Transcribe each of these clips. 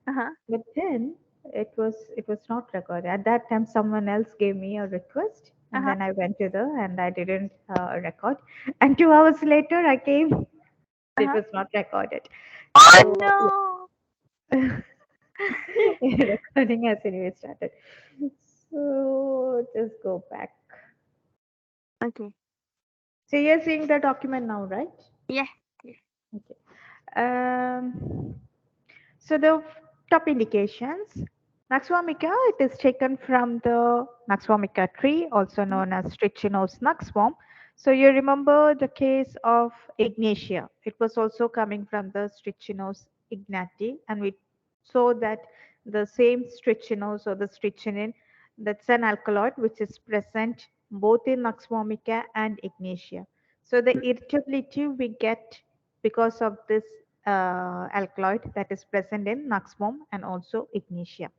Uh-huh. But then it was not recorded. At that time, someone else gave me a request, and Uh-huh. then I went to the and I didn't record. And 2 hours later, I came. It Uh-huh. was not recorded. Oh So no. yeah, recording has anyway started. So just go back. Okay. So you're seeing the document now, right? Yeah. Yeah. Okay. Um, so the top indications, Naxwamica, it is taken from the Naxwamica tree, also known as Trichinose nuxworm. So you remember the case of Ignatia. It was also coming from the Trichinose ignati, and we saw that the same Trichinose or the Trichinin, that's an alkaloid which is present both in Naxwamica and Ignatia. So the irritability we get because of this alkaloid that is present in Nuxworm and also Ignatia.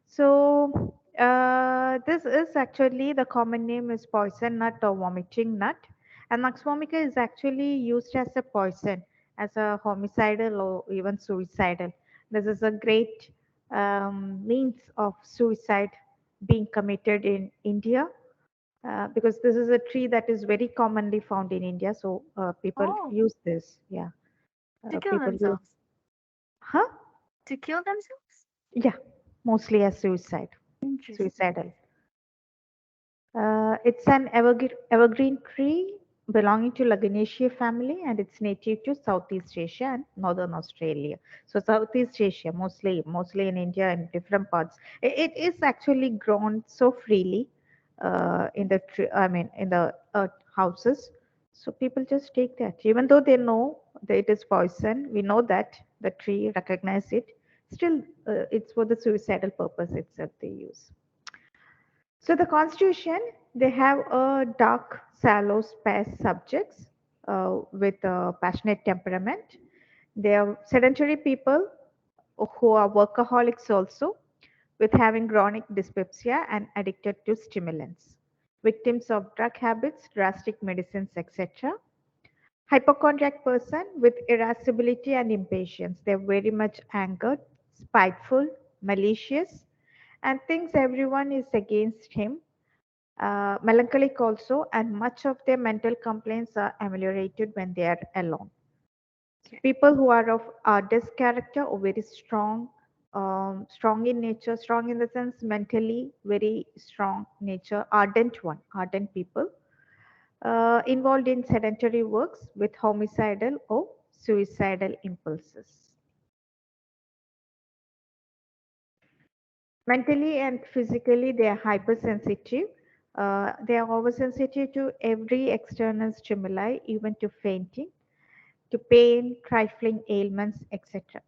So this is actually the common name is poison nut or vomiting nut, and Nux vomica is actually used as a poison, as a homicidal or even suicidal. This is a great means of suicide being committed in India because this is a tree that is very commonly found in India. So people Oh, use this. Yeah, to kill people use. themselves. Huh? To kill themselves? Yeah, mostly as suicide, Interesting. suicidal. It's an evergreen tree belonging to Laganaceae family, and it's native to Southeast Asia and Northern Australia. So Southeast Asia, mostly in India and different parts. It is actually grown so freely in the tree. I mean, in the houses. So people just take that, even though they know that it is poison. We know that the tree recognize it. Still, it's for the suicidal purpose itself they use. So the constitution, they have a dark, sallow, sparse subjects with a passionate temperament. They are sedentary people who are workaholics also, with having chronic dyspepsia and addicted to stimulants. Victims of drug habits, drastic medicines, etc. Hypochondriac person with irascibility and impatience. They're very much angered, spiteful, malicious, and thinks everyone is against him, melancholic also, and much of their mental complaints are ameliorated when they are alone. So Okay. people who are of artist character or very strong, strong in nature, strong in the sense mentally very strong nature, ardent people, involved in sedentary works with homicidal or suicidal impulses. Mentally and physically, they are hypersensitive. They are oversensitive to every external stimuli, even to fainting, to pain, trifling ailments, etc.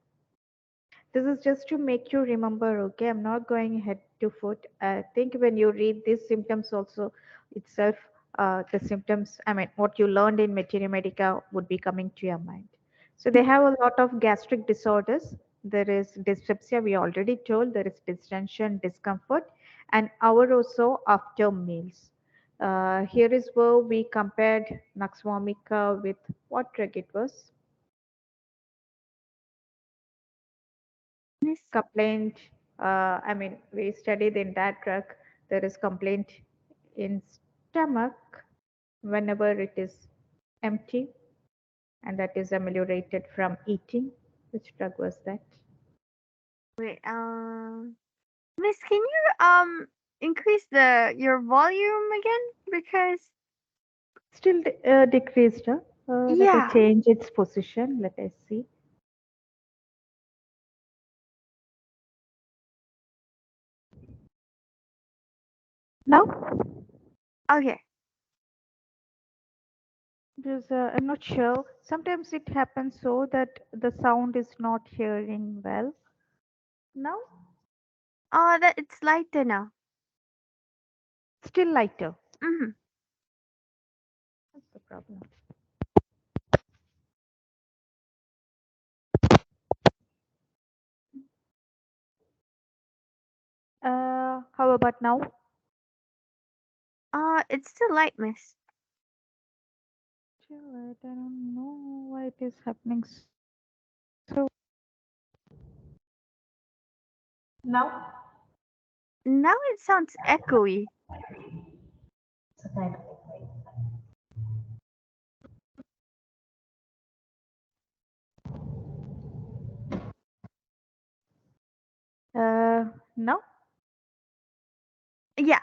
This is just to make you remember, okay? I'm not going head to foot. I think when you read these symptoms also itself, the symptoms, I mean, what you learned in Materia Medica would be coming to your mind. So they have a lot of gastric disorders. There is dyspepsia, we already told. There is distension, discomfort, and hour or so after meals. Here is where we compared Nux vomica with what drug it was? Miss. Complaint. I mean, we studied in that drug. There is complaint in stomach whenever it is empty, and that is ameliorated from eating. Which drug was that? Wait, Miss, can you increase the your volume again? Because Still decreased. Let us yeah. change its position. Let us see. Now, Okay. because I'm not sure. Sometimes it happens so that the sound is not hearing well. Now, Oh, that it's lighter now. still lighter. Mm-hmm. That's the problem. How about now? It's still light, Miss. Chill it. I don't know why it is happening so. Now, Now it sounds echoey. it's a kind of now Yeah.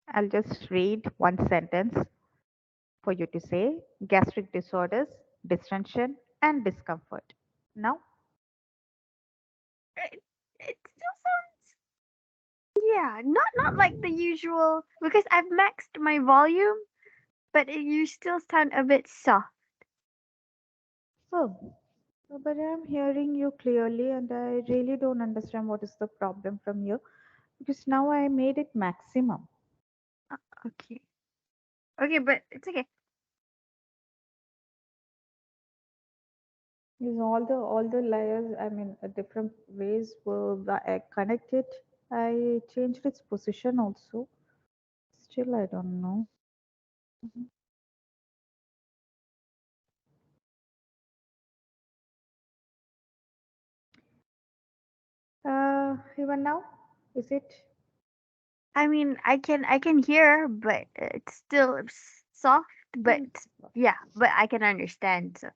I'll just read one sentence for you to say gastric disorders, distension, and discomfort. Now, It still sounds, yeah, not like the usual because I've maxed my volume, but you still sound a bit soft. oh, but I'm hearing you clearly, and I really don't understand what is the problem from you because now I made it maximum. Okay. Okay, but it's okay. Because all the layers, I mean, different ways were connected. I changed its position also. Still, I don't know. Mhm. Even now, is it? I mean, I can hear, but it's still soft. But Still. yeah, but I can understand. So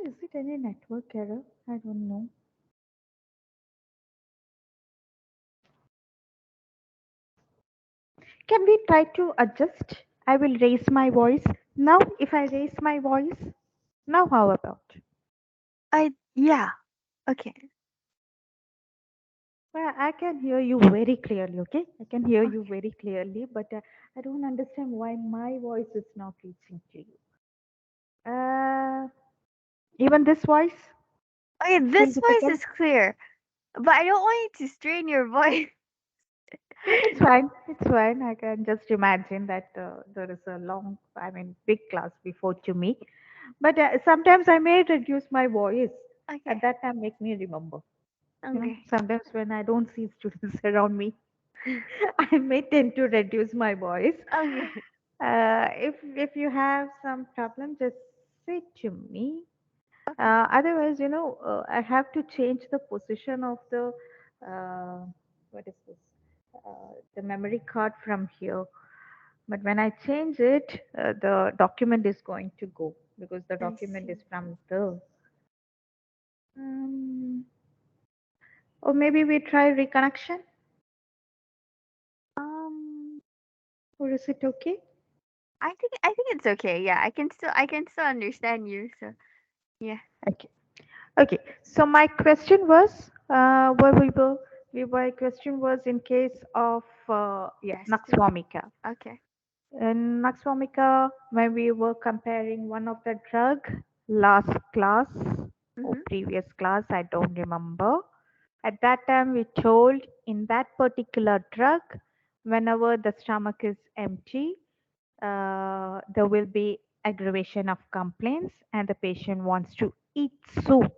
Is it any network error? I don't know. Can we try to adjust? I will raise my voice. Now, if I raise my voice, now how about? yeah, okay, Well, I can hear you very clearly, okay? I can hear you okay, very clearly, but I don't understand why my voice is not reaching to you. Uh, Even this voice, okay. still This voice difficult? is clear, but I don't want you to strain your voice. It's fine. It's fine. I can just imagine that there is a long, I mean, big class before to me. But sometimes I may reduce my voice. Okay, At that time, make me remember. okay, Sometimes when I don't see students around me, I may tend to reduce my voice. okay. If you have some problem, just say to me. Okay. Otherwise, I have to change the position of the what is this? The memory card from here. But when I change it, the document is going to go because the I document is see. from the. Um, or maybe we try reconnection, Um, or is it okay? I think it's okay. Yeah, I can still understand you. So yeah. Okay. Okay. So my question was, where we were, my question was in case of yeah, Yes. Nux vomica. Okay. In Nux vomica, when we were comparing one of the drug last class or Mhm. previous class, I don't remember. At that time, we told in that particular drug, whenever the stomach is empty, there will be aggravation of complaints, and the patient wants to eat soup,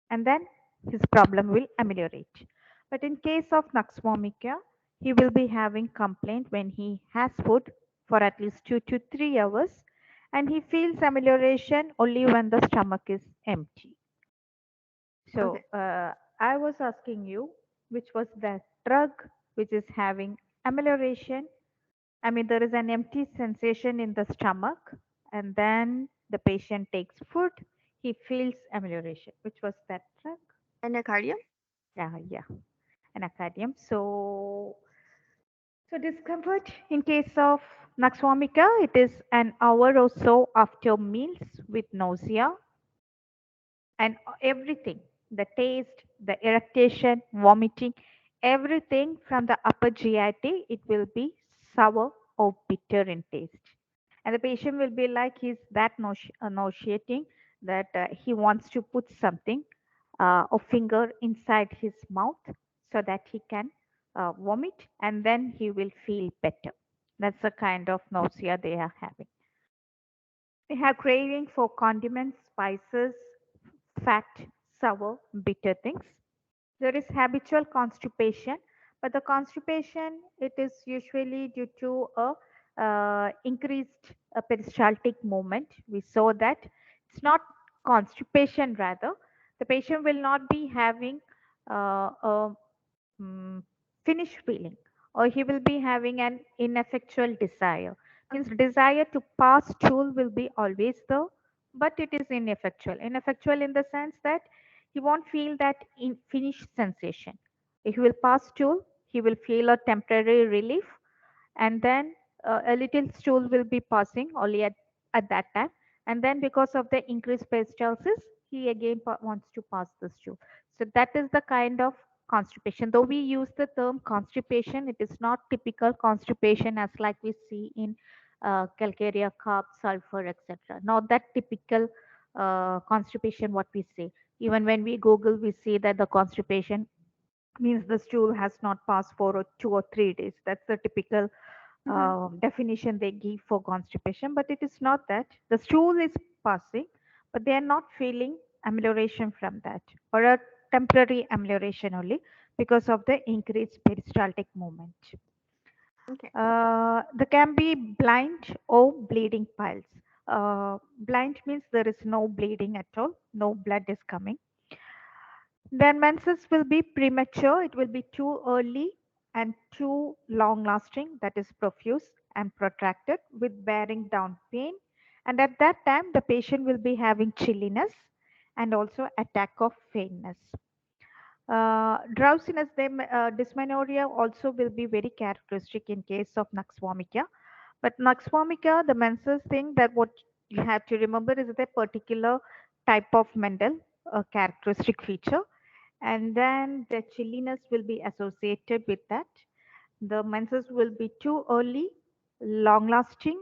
and then his problem will ameliorate. But in case of Nux vomica, he will be having complaint when he has food for at least 2 to 3 hours, and he feels amelioration only when the stomach is empty. So Okay. I was asking you, which was that drug which is having amelioration. I mean, there is an empty sensation in the stomach, and then the patient takes food, he feels amelioration. Which was that drug? Endocardium. Yeah, yeah, an acadium. So discomfort in case of Nux vomica, it is an hour or so after meals with nausea, and everything, the taste, the irritation, vomiting, everything from the upper GIT, it will be sour or bitter in taste. And the patient will be like he's that nauseating that he wants to put something or finger inside his mouth so that he can vomit, and then he will feel better. That's the kind of nausea they are having. They have craving for condiments, spices, fat, sour, bitter things. There is habitual constipation, But the constipation, it is usually due to a increased peristaltic movement. We saw that it's not constipation, rather the patient will not be having a mm, finished feeling, or he will be having an ineffectual desire. Means Okay. desire to pass stool will be always there, but it is ineffectual in the sense that he won't feel that in finished sensation. If he will pass stool, he will feel a temporary relief, and then a little stool will be passing only at that time, and then because of the increased peristalsis, he again wants to pass the stool. So that is the kind of constipation. Though we use the term constipation, it is not typical constipation as like we see in calcarea, carb, sulfur, etc. Not that typical constipation what we say. Even when we Google, we see that the constipation means the stool has not passed for 2 or 3 days. That's the typical Mm-hmm. definition they give for constipation, but it is not that. The stool is passing, but they are not feeling amelioration from that, or a temporary amelioration only because of the increased peristaltic movement. Okay. There can be blind or bleeding piles. Blind means there is no bleeding at all, no blood is coming. Then menses will be premature, it will be too early and too long lasting, that is profuse and protracted with bearing down pain. And at that time, the patient will be having chilliness and also attack of faintness. Drowsiness, dysmenorrhea also will be very characteristic in case of nux vomica. But nux vomica, the menses thing that what you have to remember is a particular type of Mendel characteristic feature, and then the chilliness will be associated with that. The menses will be too early, long lasting,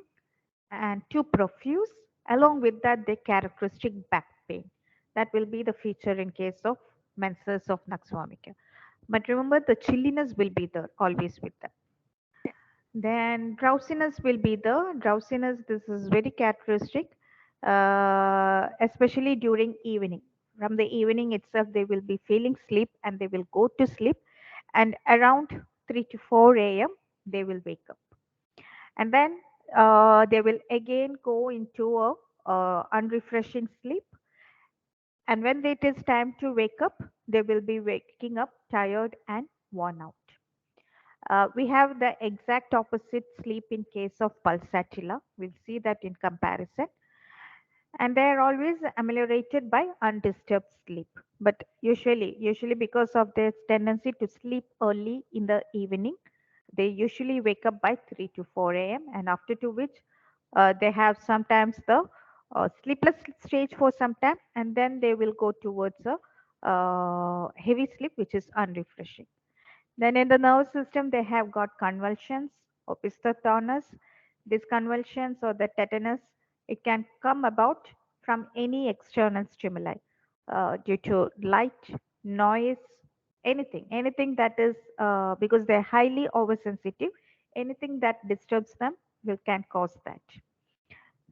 and too profuse. Along with that, the characteristic back pain. That will be the feature in case of menses of nux vomica. But remember, the chilliness will be there always with them. Yeah. Then drowsiness will be the drowsiness. This is very characteristic, especially during evening. From the evening itself, they will be feeling sleep and they will go to sleep, and around 3 to 4 a.m. they will wake up, and then they will again go into a unrefreshing sleep. And when it is time to wake up, they will be waking up tired and worn out. We have the exact opposite sleep in case of pulsatilla. We'll see that in comparison. And they are always ameliorated by undisturbed sleep. But usually because of their tendency to sleep early in the evening, they usually wake up by 3 to 4 a.m. and after to which they have sometimes the sleepless stage for some time, and then they will go towards a heavy sleep, which is unrefreshing. Then in the nervous system, they have got convulsions, opisthotonus. These convulsions or the tetanus, it can come about from any external stimuli due to light, noise, anything that is because they're highly oversensitive. Anything that disturbs them will can cause that.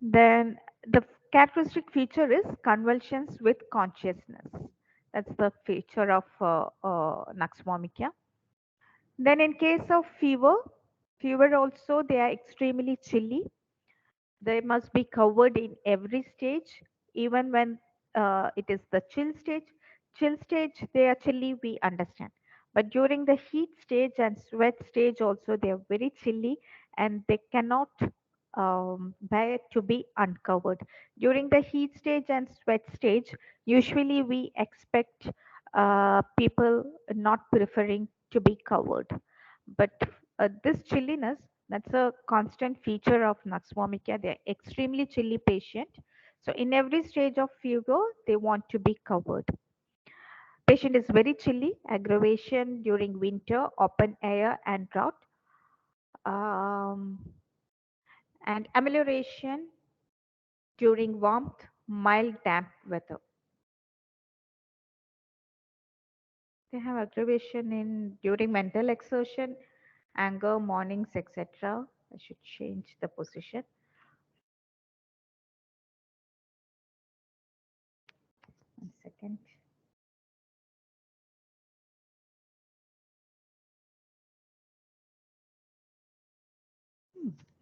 Then the characteristic feature is convulsions with consciousness. That's the feature of nux vomica. Then in case of fever also they are extremely chilly. They must be covered in every stage, even when it is the chill stage. Chill stage, they are chilly, we understand. But during the heat stage and sweat stage also, they are very chilly and they cannot bear to be uncovered. During the heat stage and sweat stage, usually we expect people not preferring to be covered. But this chilliness, that's a constant feature of nux vomica. They're extremely chilly patient. So in every stage of fever, they want to be covered. Patient is very chilly, aggravation during winter, open air and drought, um, and amelioration during warmth, mild damp weather. They have aggravation in during mental exertion, anger, mornings, etc. I should change the position. One second.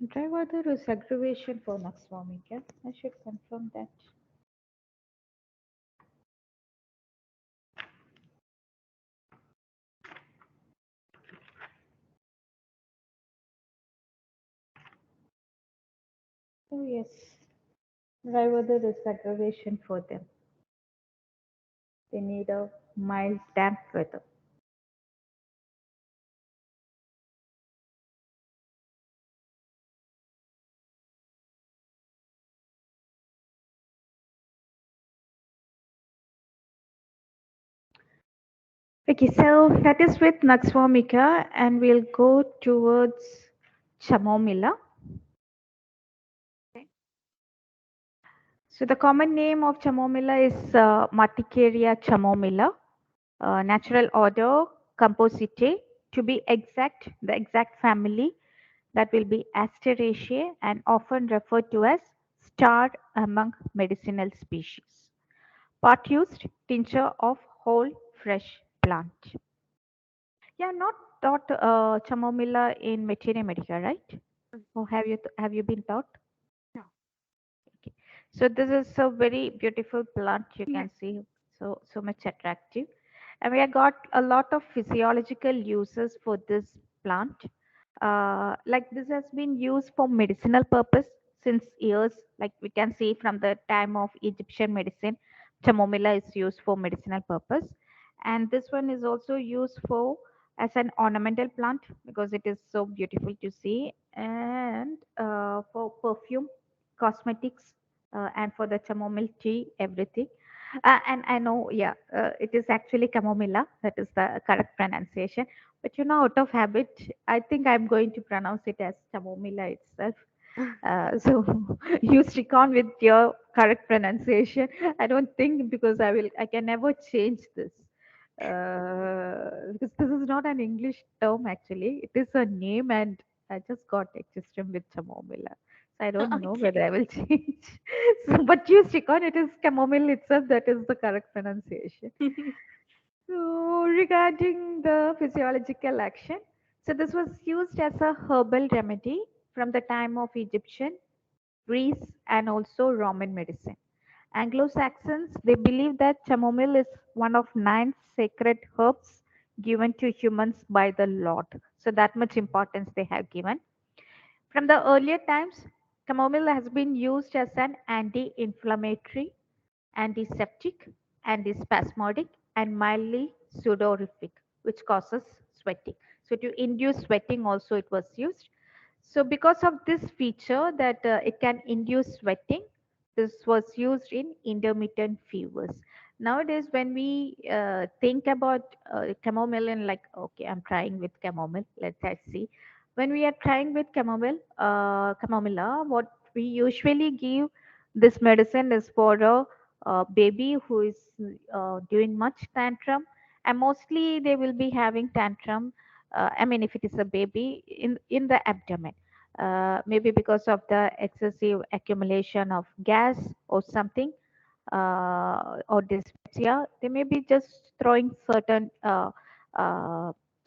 Dry weather is aggravation for Naxwamika. I should confirm that. Oh, yes. Dry weather is aggravation for them. They need a mild, damp weather. Okay, so that is with Naxwamika, and we'll go towards Chamomilla. Okay. So the common name of Chamomilla is Marticaria chamomilla, natural order Compositae. To be exact, the exact family that will be Asteraceae and often referred to as star among medicinal species. Part used tincture of whole fresh plant. Yeah, not taught chamomilla in materia medica, right? Mm. Or have you been taught? No. Okay. So this is a very beautiful plant you Yeah. can see, so much attractive. And we have got a lot of physiological uses for this plant. Like this has been used for medicinal purpose since years. Like we can see from the time of Egyptian medicine, chamomilla is used for medicinal purpose. And this one is also used for as an ornamental plant because it is so beautiful to see and for perfume cosmetics and for the chamomile tea, everything. And I know, yeah, it is actually chamomilla. That is the correct pronunciation. But out of habit, I think I'm going to pronounce it as chamomilla itself. So you stick on with your correct pronunciation. I don't think because I can never change this. Because this is not an English term actually. It is a name and I just got existing with chamomilla. So I don't know Okay. whether I will change. So, but you stick on it is chamomile itself. That is the correct pronunciation. So regarding the physiological action, so this was used as a herbal remedy from the time of Egyptian, Greece, and also Roman medicine. Anglo-Saxons, they believe that chamomile is one of 9 sacred herbs given to humans by the Lord. So that much importance they have given. From the earlier times, chamomile has been used as an anti-inflammatory, antiseptic, antispasmodic, and mildly sudorific, which causes sweating. So to induce sweating also it was used. So because of this feature that it can induce sweating, this was used in intermittent fevers. Nowadays, when we think about chamomile and like, okay, I'm trying with chamomile, let's see. When we are trying with chamomilla, what we usually give this medicine is for a baby who is doing much tantrum, and mostly they will be having tantrum. I mean, if it is a baby in the abdomen, maybe because of the excessive accumulation of gas or something, or dyspepsia, they may be just throwing certain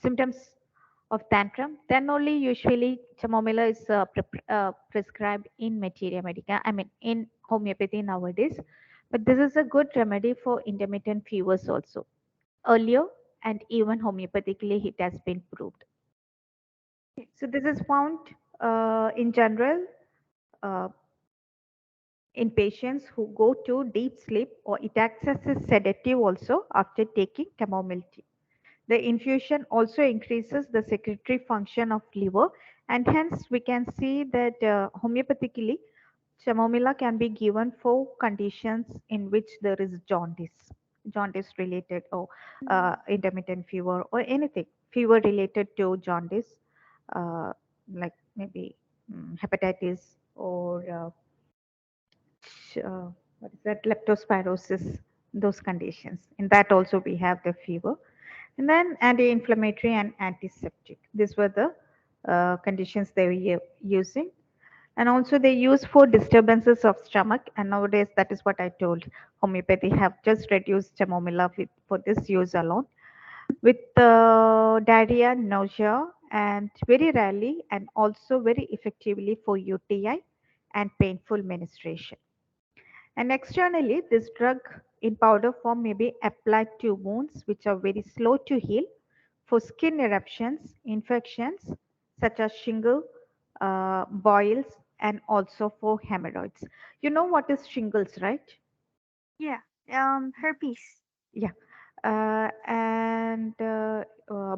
symptoms of tantrum. Then only usually chamomilla is prescribed in materia medica. I mean, in homeopathy nowadays. But this is a good remedy for intermittent fevers also. Earlier and even homeopathically, it has been proved. So this is found in general uh, in patients who go to deep sleep, or it acts as a sedative also after taking chamomile tea. The infusion also increases the secretory function of liver, and hence we can see that homeopathically chamomilla can be given for conditions in which there is jaundice related, or intermittent fever, or anything fever related to jaundice, uh, like maybe hepatitis or what is that, leptospirosis, those conditions. In that also we have the fever. And then anti-inflammatory and antiseptic. These were the conditions they were using. And also they use for disturbances of stomach. And nowadays, that is what I told. Homeopathy have just reduced chamomilla for this use alone. with diarrhea, nausea, and very rarely and also very effectively for UTI and painful menstruation. And externally, this drug in powder form may be applied to wounds which are very slow to heal, for skin eruptions, infections such as shingle, boils, and also for hemorrhoids. You know what is shingles, right? Yeah. Herpes. Yeah. And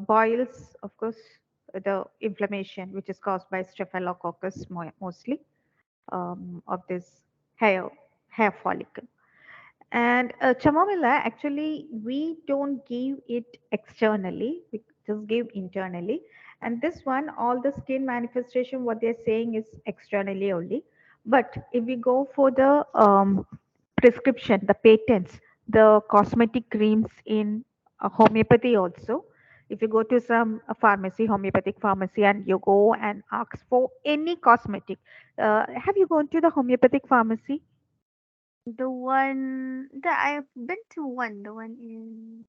boils, of course, the inflammation which is caused by Staphylococcus mostly of this hair hair follicle. And chamomile, actually, we don't give it externally, we just give internally. And this one, all the skin manifestation, what they're saying is externally only. But if we go for the prescription, the patents, the cosmetic creams in homeopathy also, if you go to some pharmacy, homeopathic pharmacy, and you go and ask for any cosmetic, have you gone to the homeopathic pharmacy? The one that I've been to one, the one in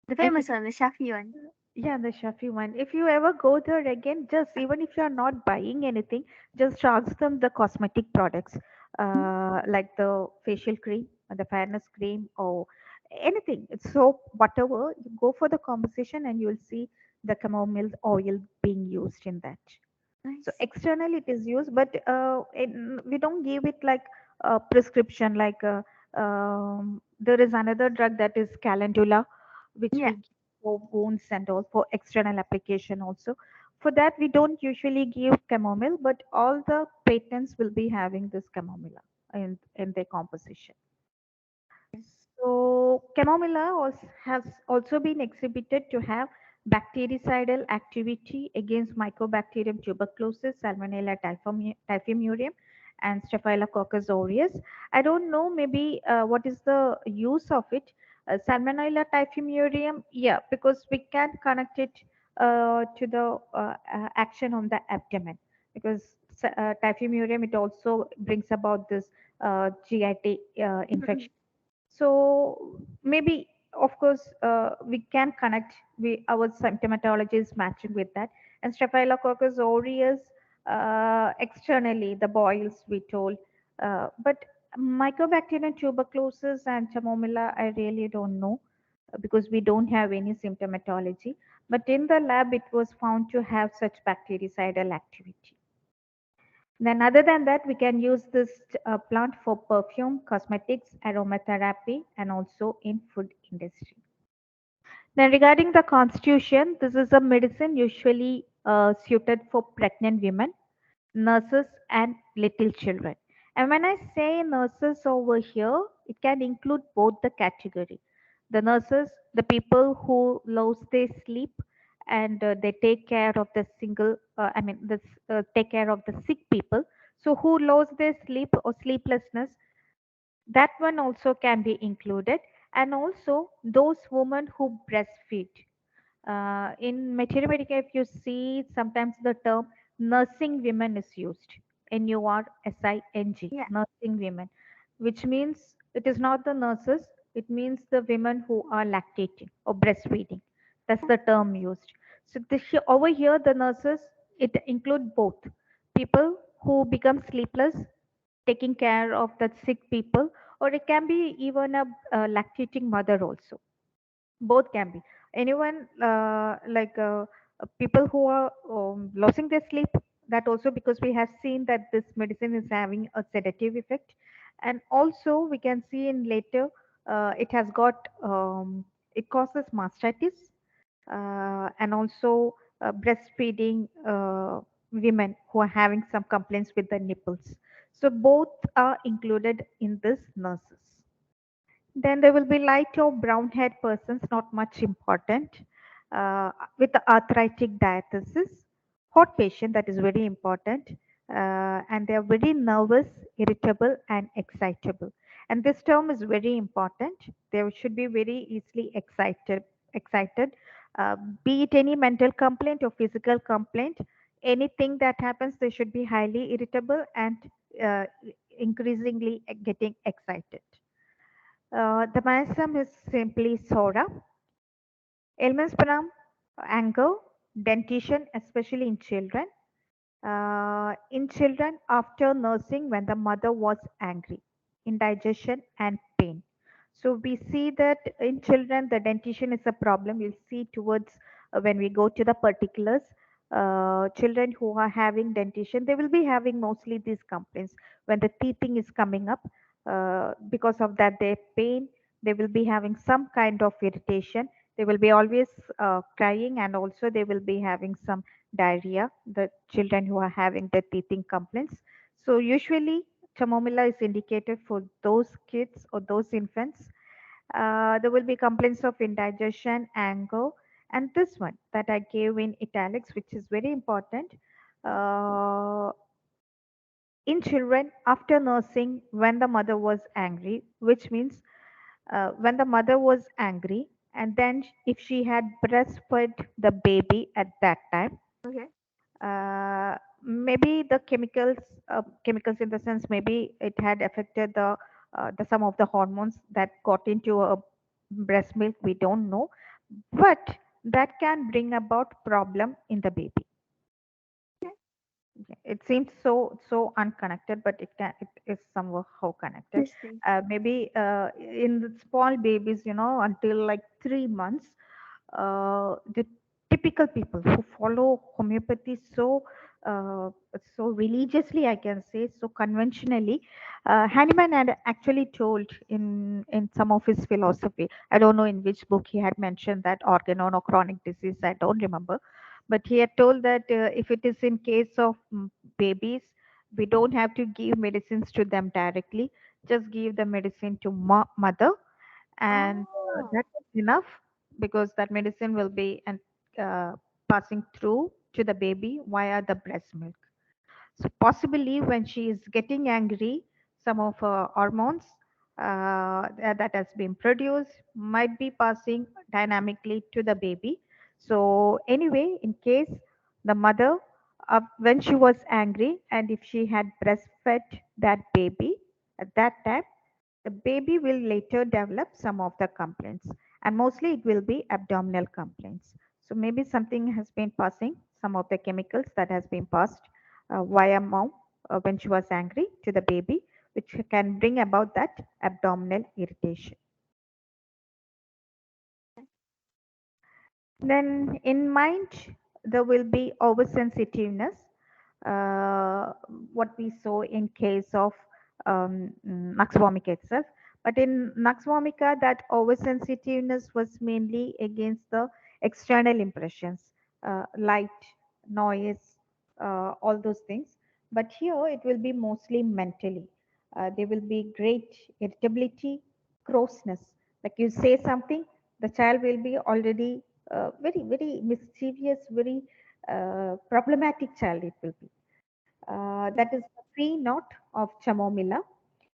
the If famous one, the Shafi one. Yeah, the Shafi one. If you ever go there again, just even if you are not buying anything, just ask them the cosmetic products, like the facial cream, the fairness cream, or anything. It's soap, whatever. You go for the conversation and you'll see the chamomile oil being used in that. So Nice. external it is used, but we don't give it like a prescription. Like there is another drug that is calendula, which Yeah. we give for wounds and all for external application also. For that, we don't usually give chamomile, but all the patents will be having this chamomile in their composition. So, has also been exhibited to have bactericidal activity against Mycobacterium tuberculosis, Salmonella typhimurium, and Staphylococcus aureus. I don't know, maybe what is the use of it. Salmonella typhimurium, yeah, because we can connect it to the action on the abdomen, because typhimurium it also brings about this GIT infection. So maybe, of course, we can connect. We our symptomatology is matching with that. And Staphylococcus aureus, externally the boils we told, but Mycobacterium tuberculosis and chamomilla, I really don't know because we don't have any symptomatology. But in the lab, it was found to have such bactericidal activity. Then, other than that, we can use this plant for perfume, cosmetics, aromatherapy, and also in food industry. Then, regarding the constitution, this is a medicine usually suited for pregnant women, nurses, and little children. And when I say nurses over here, it can include both the category. The nurses, the people who lose their sleep and they take care of the take care of the sick people. So who lose their sleep or sleeplessness, that one also can be included. And also those women who breastfeed, in material medical, if you see, sometimes the term nursing women is used. NURSING, Yeah. nursing women, which means it is not the nurses, it means the women who are lactating or breastfeeding. That's the term used. So over here, the nurses, it include both people who become sleepless, taking care of the sick people, or it can be even a lactating mother also. Both can be anyone, people who are losing their sleep, that also because we have seen that this medicine is having a sedative effect. And also we can see in later, it has got it causes mastitis, and also breastfeeding women who are having some complaints with the nipples. So both are included in this nurses. Then there will be light or brown haired persons, not much important, with the arthritic diathesis, hot patient, that is very important, and they are very nervous, irritable, and excitable. And this term is very important. They should be very easily excited, uh, be it any mental complaint or physical complaint. Anything that happens, they should be highly irritable and uh, increasingly getting excited. The mechanism is simply Sora. Ailments from anger, dentition, especially in children. In children after nursing when the mother was angry, indigestion and pain. So we see that in children the dentition is a problem. We'll see towards when we go to the particulars. Children who are having dentition, they will be having mostly these complaints when the teething is coming up. Because of that, their pain, they will be having some kind of irritation. They will be always crying, and also they will be having some diarrhea, the children who are having the teething complaints. So usually chamomilla is indicated for those kids or those infants. There will be complaints of indigestion, anger, and this one that I gave in italics, which is very important. Uh, in children after nursing when the mother was angry, which means when the mother was angry, and then if she had breastfed the baby at that time, Okay. maybe the chemicals in the sense maybe it had affected the some of the hormones that got into a breast milk, we don't know, but that can bring about problem in the baby. Okay. Yeah, it seems so unconnected, but it is somehow connected. Interesting. Maybe in the small babies, until like 3 months, the typical people who follow homeopathy uh, so religiously, I can say, so conventionally. Hahnemann had actually told in some of his philosophy. I don't know in which book he had mentioned that organon or chronic disease. I don't remember, but he had told that if it is in case of babies, we don't have to give medicines to them directly. Just give the medicine to mother, and Oh, that is enough, because that medicine will be and passing through to the baby via the breast milk. So possibly when she is getting angry, some of her hormones that has been produced might be passing dynamically to the baby. So anyway, in case the mother, when she was angry, and if she had breastfed that baby at that time, the baby will later develop some of the complaints, and mostly it will be abdominal complaints. So maybe something has been passing, some of the chemicals that has been passed via mom when she was angry to the baby, which can bring about that abdominal irritation. Then in mind, there will be oversensitiveness, uh, what we saw in case of Nux vomica itself. But in Nux vomica, that oversensitiveness was mainly against the external impressions, light, noise, all those things. But here it will be mostly mentally. There will be great irritability, crossness. Like you say something, the child will be already very, very mischievous, very problematic child it will be. That is the free note of chamomilla.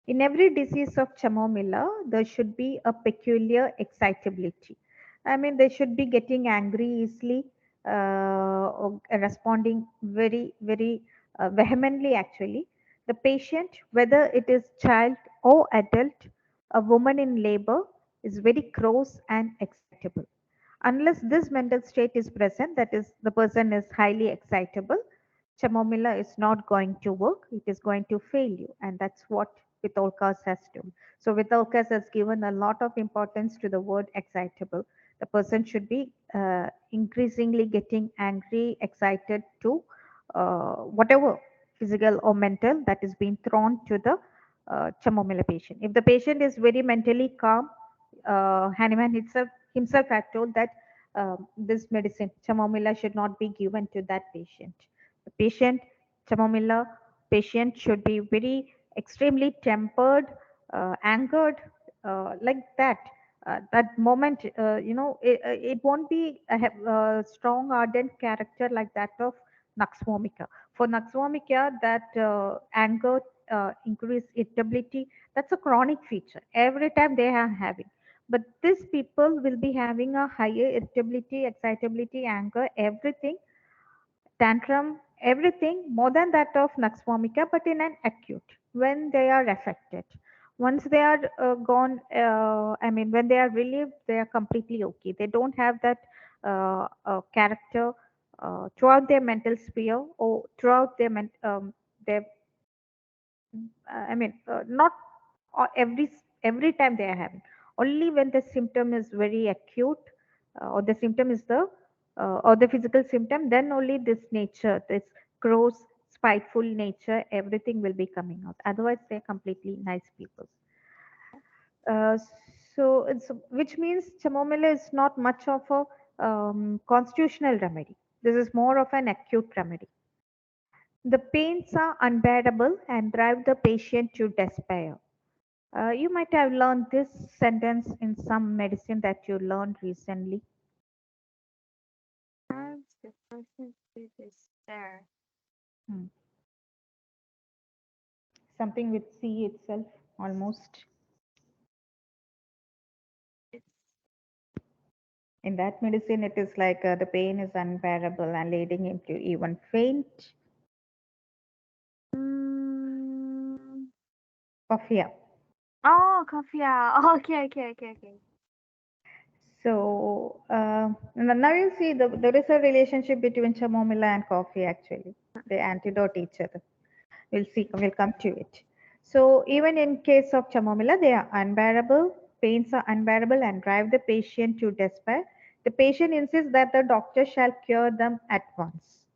In every disease of chamomilla, there should be a peculiar excitability. I mean, they should be getting angry easily, or responding very, very vehemently, actually. The patient, whether it is child or adult, a woman in labor, is very cross and excitable. Unless this mental state is present, that is, the person is highly excitable, chamomilla is not going to work. It is going to fail you. And that's what Vitolkas has done. So Vitolkas has given a lot of importance to the word excitable. The person should be increasingly getting angry, excited to whatever physical or mental that is being thrown to the chamomilla patient. If the patient is very mentally calm, Hahnemann himself had told that this medicine, chamomilla, should not be given to that patient. The patient, chamomilla patient, should be very extremely tempered, angered, like that. That moment, it won't be a strong, ardent character like that of Nux vomica. For Nux vomica, that anger, increased irritability, that's a chronic feature. Every time they are having. But these people will be having a higher irritability, excitability, anger, everything, tantrum, everything more than that of Nux vomica, but in an acute when they are affected. Once they are gone, I mean, when they are relieved, they are completely okay. They don't have that. character throughout their mental sphere or throughout their not every time they are having. Only when the symptom is very acute, or the symptom is the or the physical symptom, then only this nature, this gross, spiteful nature, everything will be coming out. Otherwise, they're completely nice people. Uh, so, which means chamomile is not much of a constitutional remedy. This is more of an acute remedy. The pains are unbearable and drive the patient to despair. You might have learned this sentence in some medicine that you learned recently. Drives the person to despair. Hmm. Something with C itself, almost. It's In that medicine, it is like the pain is unbearable and leading him to even faint mm, or fear. oh, coffee. Yeah. Oh, okay, okay, okay, okay. So now you see there is a relationship between chamomile and coffee actually. They antidote each other. We'll see, we'll come to it. So even in case of chamomile, they are unbearable, pains are unbearable and drive the patient to despair. The patient insists that the doctor shall cure them at once.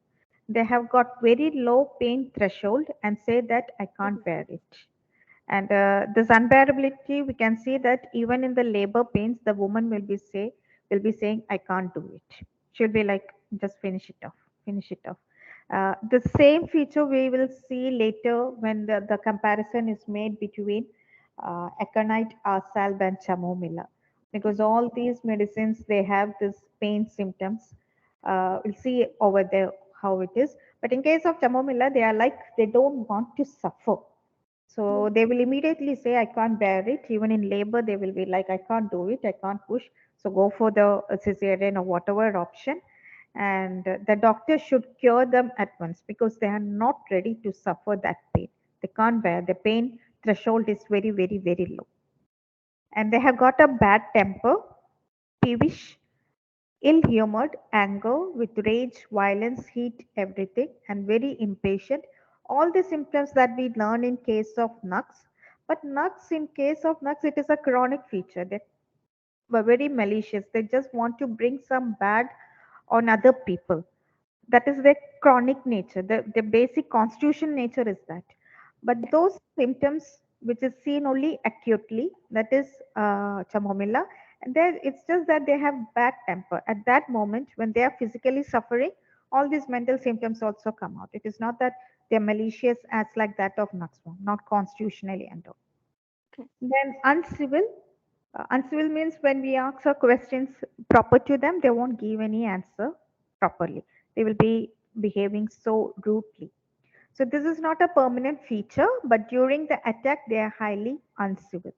They have got very low pain threshold and say that I can't bear it. And this unbearability, we can see that even in the labor pains, the woman will be saying, "I can't do it." She'll be like, "Just finish it off, finish it off." The same feature we will see later when the comparison is made between aconite, salb, and chamomilla, because all these medicines they have this pain symptoms. We'll see over there how it is. But in case of chamomilla, they are like they don't want to suffer, so they will immediately say, I can't bear it. Even in labor, they will be like, I can't do it, I can't push. So go for the cesarean or whatever option. And the doctor should cure them at once because they are not ready to suffer that pain. They can't bear. The pain threshold is very, very, very low. And they have got a bad temper, peevish, ill humored, anger with rage, violence, heat, everything, and very impatient. All the symptoms that we learn in case of nuts. But nuts, in case of nuts, it is a chronic feature. They were very malicious. They just want to bring some bad on other people. That is their chronic nature. The basic constitution nature is that. But those symptoms, which is seen only acutely, that is chamomilla, and there it's just that they have bad temper. At that moment, when they are physically suffering, all these mental symptoms also come out. It is not that they're malicious as like that of Naxwam, not constitutionally and all. Okay. Then uncivil. Uncivil means when we ask our questions proper to them, they won't give any answer properly. They will be behaving so rudely. So this is not a permanent feature, but during the attack, they are highly uncivil.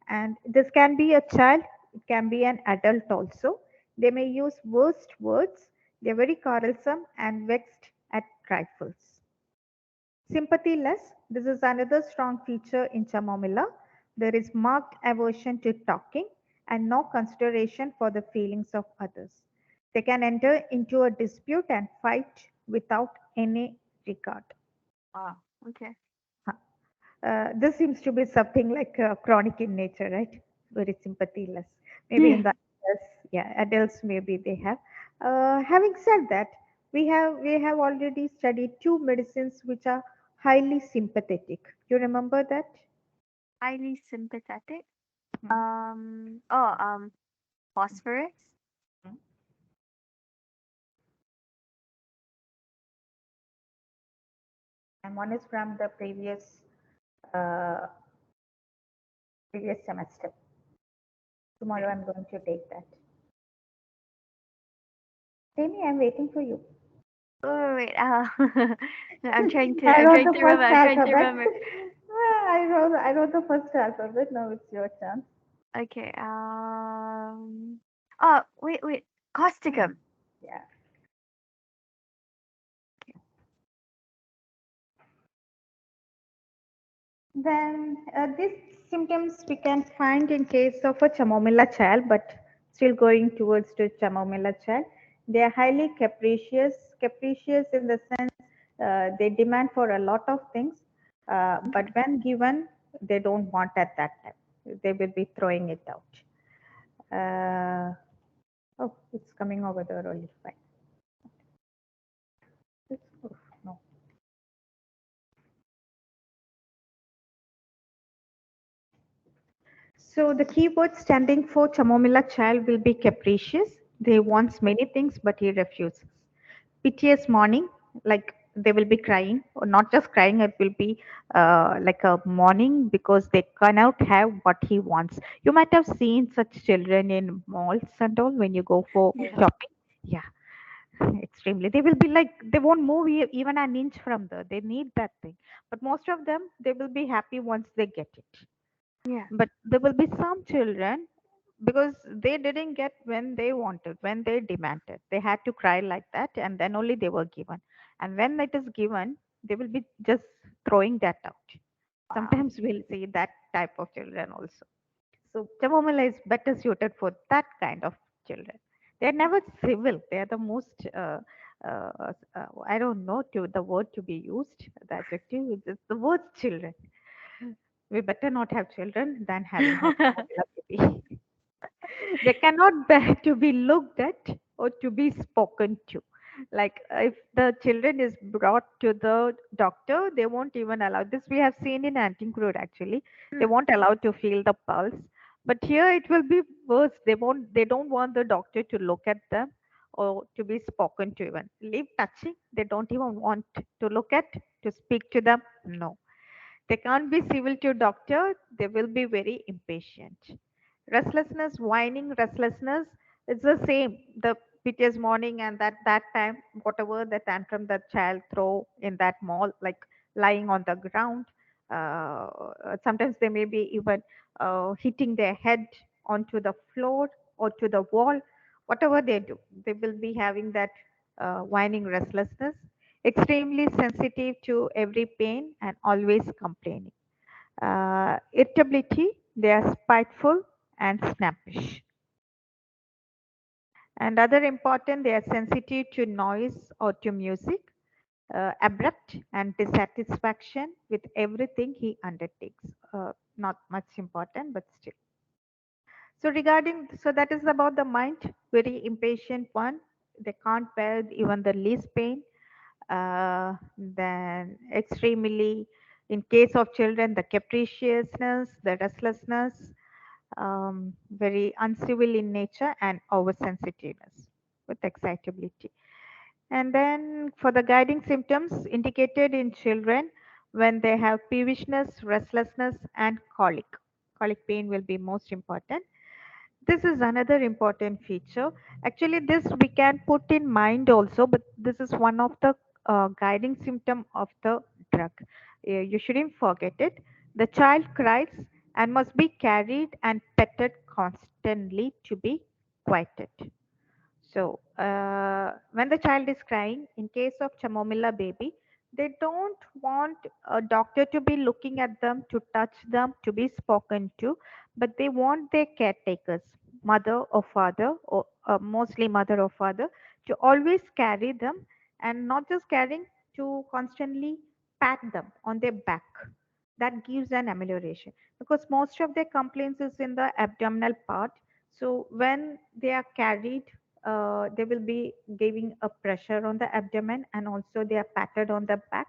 And this can be a child, it can be an adult also. They may use worst words. They're very quarrelsome and vexed at trifles. Sympathy less. This is another strong feature in chamomilla. There is marked aversion to talking and no consideration for the feelings of others. They can enter into a dispute and fight without any regard. Wow. Okay. This seems to be something like chronic in nature, right? Very sympathyless. Maybe Yeah. in the adults, yeah, adults maybe they have. Having said that, we have already studied two medicines which are highly sympathetic. You remember that? Highly sympathetic. Hmm. Oh, phosphorus. And one is from the uh, previous semester. Tomorrow I'm going to take that. Jamie, I'm waiting for you. Oh wait. I'm trying to. I I'm wrote trying the to remember. first I'm trying to alphabet. remember. I wrote the first alphabet. Now it's your chance. Okay. Oh wait, wait. Causticum. Yeah. Then these symptoms we can find in case of a chamomilla child, but still going towards the chamomilla child. They are highly capricious in the sense they demand for a lot of things, but when given, they don't want at that time. They will be throwing it out. Oh, it's coming over there only. Fine. Oh, no. So the keyword standing for Chamomilla child will be capricious. They wants many things, but he refuses. Piteous morning, like they will be crying, or not just crying, it will be like a mourning because they cannot have what he wants. You might have seen such children in malls and all when you go for Yeah. shopping. Yeah, extremely. They will be like, they won't move even an inch from there. They need that thing. But most of them, they will be happy once they get it. Yeah. But there will be some children because they didn't get when they wanted, when they demanded. They had to cry like that, and then only they were given. And when it is given, they will be just throwing that out. Wow. Sometimes we'll see that type of children also. So Chamomila is better suited for that kind of children. They're never civil. They are the most I don't know to the word to be used. The adjective is the word children. We better not have children than having a Chamomila baby. They cannot bear to be looked at or to be spoken to. Like if the children is brought to the doctor, they won't even allow this. We have seen in anti-crude actually. They Hmm. won't allow to feel the pulse. But here it will be worse. They don't want the doctor to look at them or to be spoken to even. Leave touching. They don't even want to look at, to speak to them. No. They can't be civil to doctor. They will be very impatient. Restlessness, whining, restlessness, it's the same. The piteous morning and that time, whatever the tantrum that child throw in that mall, like lying on the ground. Sometimes they may be even hitting their head onto the floor or to the wall. Whatever they do, they will be having that whining restlessness, extremely sensitive to every pain and always complaining. Irritability, they are spiteful and snappish. And other important, they are sensitive to noise or to music, abrupt and dissatisfaction with everything he undertakes. Not much important, but still. So regarding, so that is about the mind, very impatient one. They can't bear even the least pain. Then extremely, in case of children, the capriciousness, the restlessness, very uncivil in nature, and oversensitiveness with excitability. And then for the guiding symptoms indicated in children, when they have peevishness, restlessness, and colic. Colic pain will be most important. This is another important feature. Actually, this we can put in mind also, but this is one of the guiding symptom of the drug. You shouldn't forget it. The child cries and must be carried and petted constantly to be quieted. So, when the child is crying, in case of chamomilla baby, they don't want a doctor to be looking at them, to touch them, to be spoken to, but they want their caretakers, mother or father, or mostly mother or father, to always carry them and not just carrying, to constantly pat them on their back. That gives an amelioration because most of their complaints is in the abdominal part. So when they are carried, they will be giving a pressure on the abdomen and also they are patted on the back.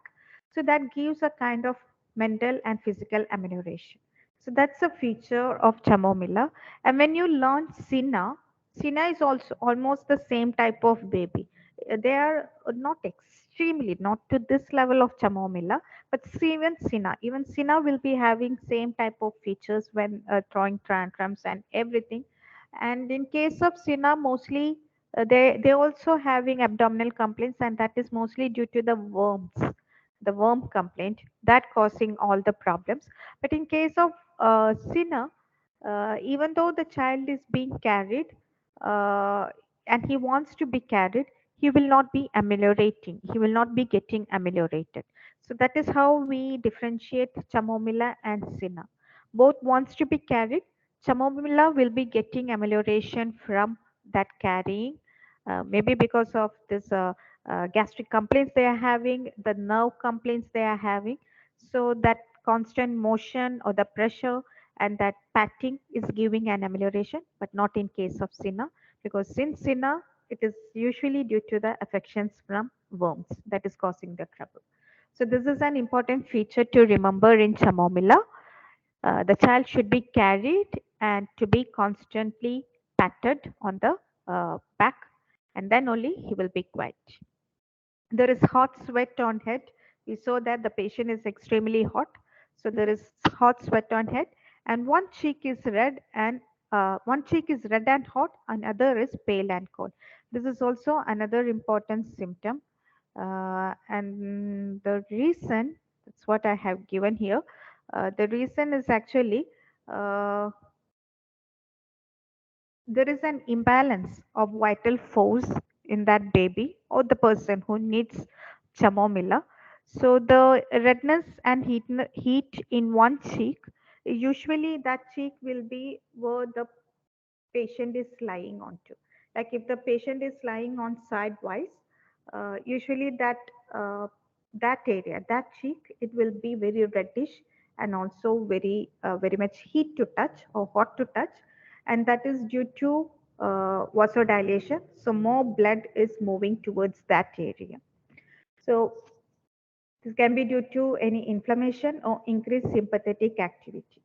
So that gives a kind of mental and physical amelioration. So that's a feature of chamomilla. And when you learn Sina is also almost the same type of baby. They are not extremely, not to this level of chamomilla, but even Sina will be having same type of features when throwing tantrums and everything. And in case of Sina, mostly they also having abdominal complaints, and that is mostly due to the worm complaint that causing all the problems. But in case of Sina, even though the child is being carried and he wants to be carried, he will not be ameliorating. He will not be getting ameliorated. So that is how we differentiate chamomilla and Sina. Both wants to be carried. Chamomilla will be getting amelioration from that carrying. maybe because of this gastric complaints they are having, the nerve complaints they are having. So that constant motion or the pressure and that patting is giving an amelioration, but not in case of Sina, because in Sina it is usually due to the affections from worms that is causing the trouble. So this is an important feature to remember in chamomilla. The child should be carried and to be constantly patted on the back, and then only he will be quiet. There is hot sweat on head. We saw that the patient is extremely hot, so there is hot sweat on head, and one cheek is red and one cheek is red and hot, and other is pale and cold. This is also another important symptom, and the reason, that's what I have given here. The reason is actually uh, there is an imbalance of vital force in that baby or the person who needs chamomilla. So the redness and heat in one cheek, usually that cheek will be where the patient is lying onto. Like if the patient is lying on sidewise, usually uh, that area, that cheek, it will be very reddish and also very much heat to touch or hot to touch, and that is due to vasodilation. So more blood is moving towards that area. So this can be due to any inflammation or increased sympathetic activity.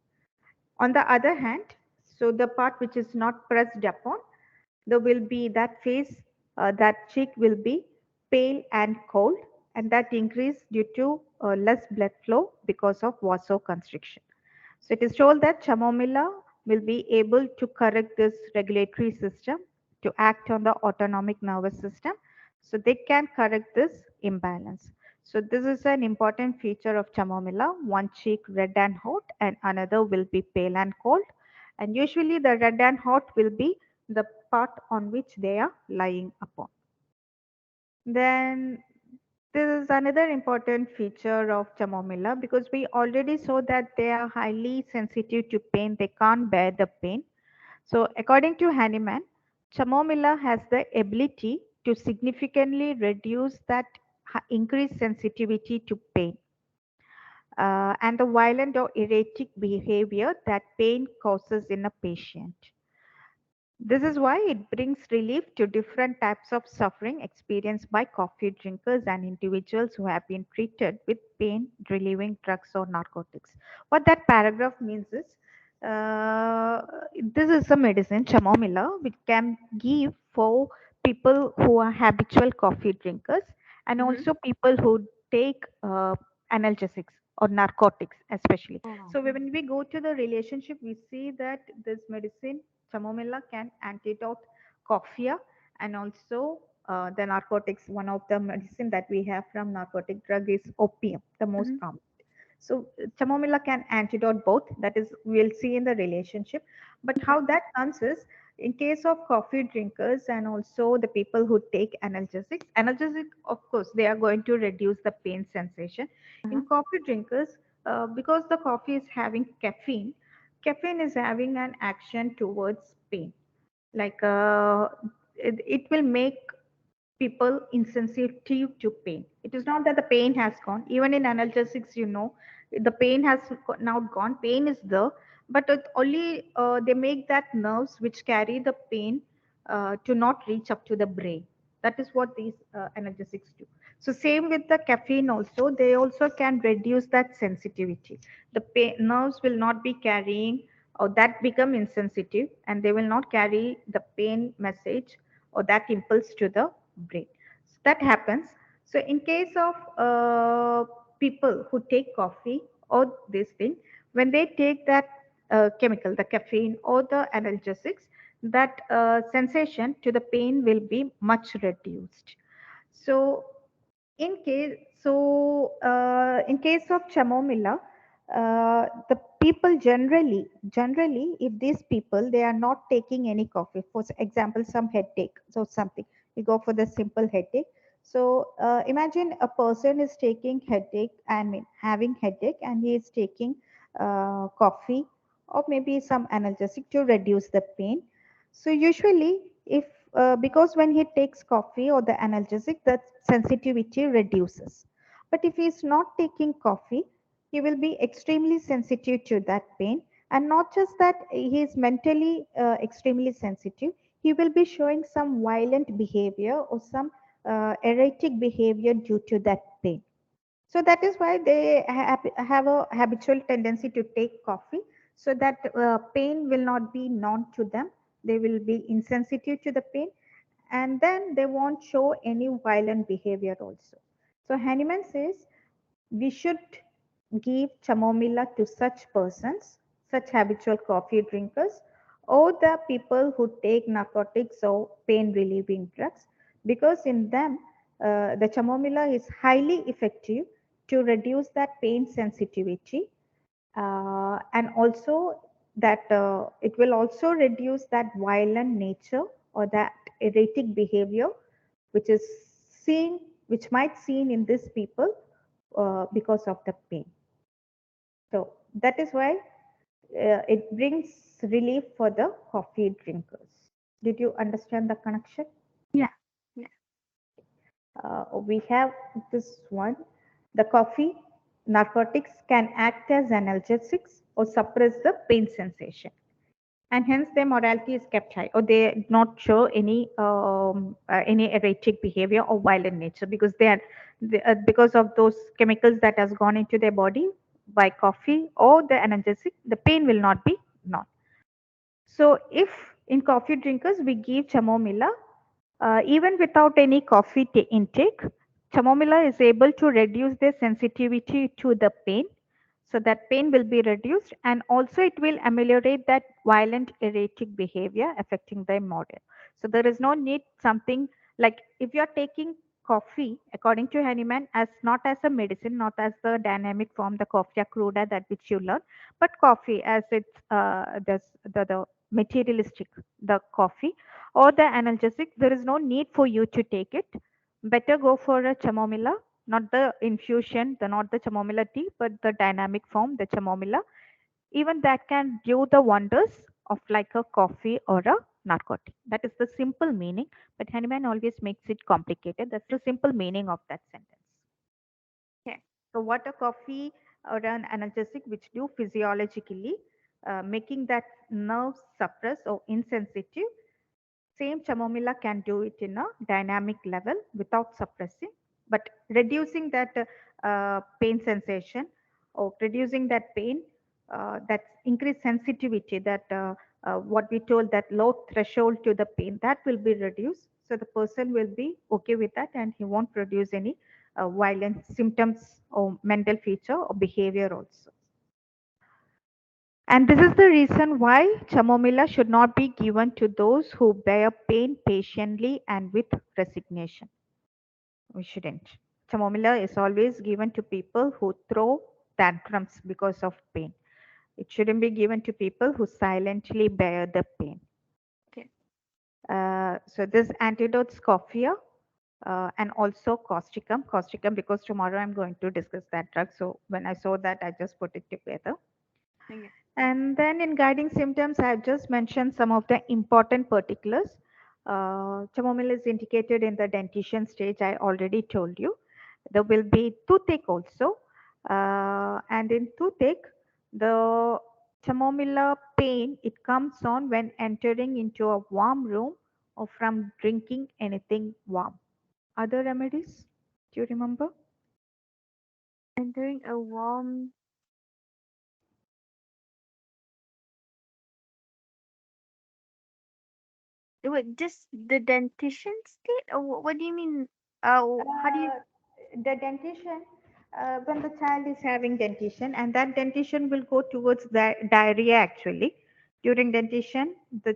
On the other hand, so the part which is not pressed upon, there will be that face, that cheek will be pale and cold, and that increase due to less blood flow because of vasoconstriction. So it is told that chamomilla will be able to correct this regulatory system to act on the autonomic nervous system. So they can correct this imbalance. So this is an important feature of chamomilla. One cheek red and hot and another will be pale and cold. And usually the red and hot will be the part on which they are lying upon. Then this is another important feature of chamomilla because we already saw that they are highly sensitive to pain. They can't bear the pain. So according to Hahnemann, chamomilla has the ability to significantly reduce that increased sensitivity to pain and the violent or erratic behavior that pain causes in a patient. This is why it brings relief to different types of suffering experienced by coffee drinkers and individuals who have been treated with pain relieving drugs or narcotics. What that paragraph means is uh, this is a medicine, chamomilla, which can give for people who are habitual coffee drinkers and Mm-hmm. also people who take analgesics or narcotics, especially. Oh. So when we go to the relationship, we see that this medicine chamomilla can antidote coffea and also the narcotics. One of the medicine that we have from narcotic drug is opium, the most Mm-hmm. common. So chamomilla can antidote both. That is, we'll see in the relationship. But how that comes is in case of coffee drinkers and also the people who take analgesics. Analgesic, of course, they are going to reduce the pain sensation. In Uh-huh. coffee drinkers, because the coffee is having caffeine, caffeine is having an action towards pain. Like it will make people insensitive to pain. It is not that the pain has gone. Even in analgesics, the pain has now gone. Pain is there, but it only they make that nerves which carry the pain to not reach up to the brain. That is what these analgesics do. So same with the caffeine also. They also can reduce that sensitivity. The pain, nerves will not be carrying or that become insensitive, and they will not carry the pain message or that impulse to the brain. So that happens. So in case of people who take coffee or this thing, when they take that chemical, the caffeine or the analgesics, that sensation to the pain will be much reduced. So in case of chamomilla, the people generally, if these people they are not taking any coffee, for example, some headache, so something, we go for the simple headache. So imagine a person is taking headache, I mean having headache, and he is taking coffee or maybe some analgesic to reduce the pain. So usually, if because when he takes coffee or the analgesic, the sensitivity reduces. But if he is not taking coffee, he will be extremely sensitive to that pain. And not just that, he is mentally extremely sensitive. He will be showing some violent behavior or some erratic behavior due to that pain. So that is why they have a habitual tendency to take coffee, so that pain will not be known to them. They will be insensitive to the pain, and then they won't show any violent behavior also. So Hahnemann says we should give chamomilla to such persons, such habitual coffee drinkers, or the people who take narcotics or pain relieving drugs, because in them the chamomilla is highly effective to reduce that pain sensitivity, and also that it will also reduce that violent nature or that erratic behavior which is seen, which might seen in these people because of the pain. So that is why it brings relief for the coffee drinkers. Did you understand the connection? Yeah. Yeah. We have this one. The coffee narcotics can act as analgesics or suppress the pain sensation, and hence their morality is kept high, or they not show any erratic behavior or violent nature, because because of those chemicals that has gone into their body by coffee or the analgesic, the pain will not be known. So if in coffee drinkers we give chamomilla, even without any coffee intake, chamomilla is able to reduce their sensitivity to the pain. So that pain will be reduced, and also it will ameliorate that violent erratic behavior affecting their model. So there is no need something like, if you are taking coffee, according to Hahnemann, as not as a medicine, not as the dynamic form, the coffea cruda that which you learn, but coffee as it's the materialistic, the coffee or the analgesic, there is no need for you to take it. Better go for a chamomilla, not the infusion, not the chamomilla tea, but the dynamic form, the chamomilla. Even that can do the wonders of like a coffee or a narcotic. That is the simple meaning, but Hahnemann always makes it complicated. That's the simple meaning of that sentence. Okay. So what a coffee or an analgesic which do physiologically, making that nerve suppress or insensitive, same chamomilla can do it in a dynamic level without suppressing, but reducing that pain sensation or reducing that pain, that increased sensitivity, that what we told, that low threshold to the pain, that will be reduced. So the person will be okay with that, and he won't produce any violent symptoms or mental feature or behavior also. And this is the reason why chamomilla should not be given to those who bear pain patiently and with resignation. We shouldn't. Chamomilla is always given to people who throw tantrums because of pain. It shouldn't be given to people who silently bear the pain. Okay. So this antidotes coffea and also causticum. Causticum, because tomorrow I'm going to discuss that drug. So when I saw that, I just put it together. Okay. And then in guiding symptoms, I have just mentioned some of the important particulars. Chamomile is indicated in the dentition stage, I already told you. There will be toothache also. And in toothache, the chamomilla pain, it comes on when entering into a warm room or from drinking anything warm. Other remedies? Do you remember? Entering a warm. Wait, just the dentition state? Or what do you mean? How do you? Uh, the dentition, when the child is having dentition, and that dentition will go towards the diarrhea actually. During dentition, the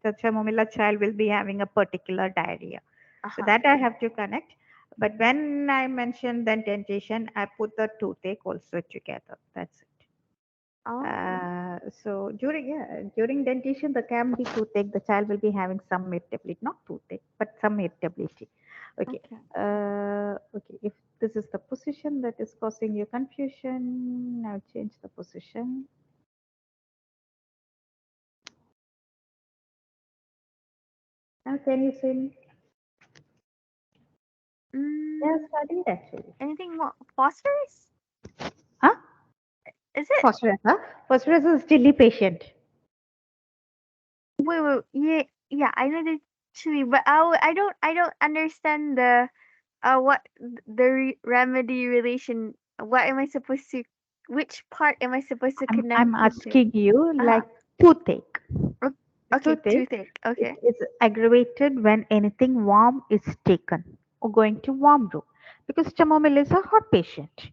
chamomilla child will be having a particular diarrhea. So Uh-huh. that I have to connect. But when I mentioned the dentition, I put the toothache also together. That's it. Oh, So during dentition, the can be toothache. The child will be having some irritability, not toothache, but some irritability. Okay. okay. Okay. If this is the position that is causing you confusion, now change the position. Now, can you say me? They are Mm, studied actually. anything more? Phosphorus? Huh? Is it? Phosphorus, huh? Phosphorus is chili patient. Wait. Yeah, yeah. I know the chili, but I don't understand the remedy relation. What am I supposed to? Which part am I supposed to connect I'm it to? asking you Uh huh. like toothache. Okay, Toothache, toothache. it Okay. is aggravated when anything warm is taken or going to warm room because chamomile is a hot patient.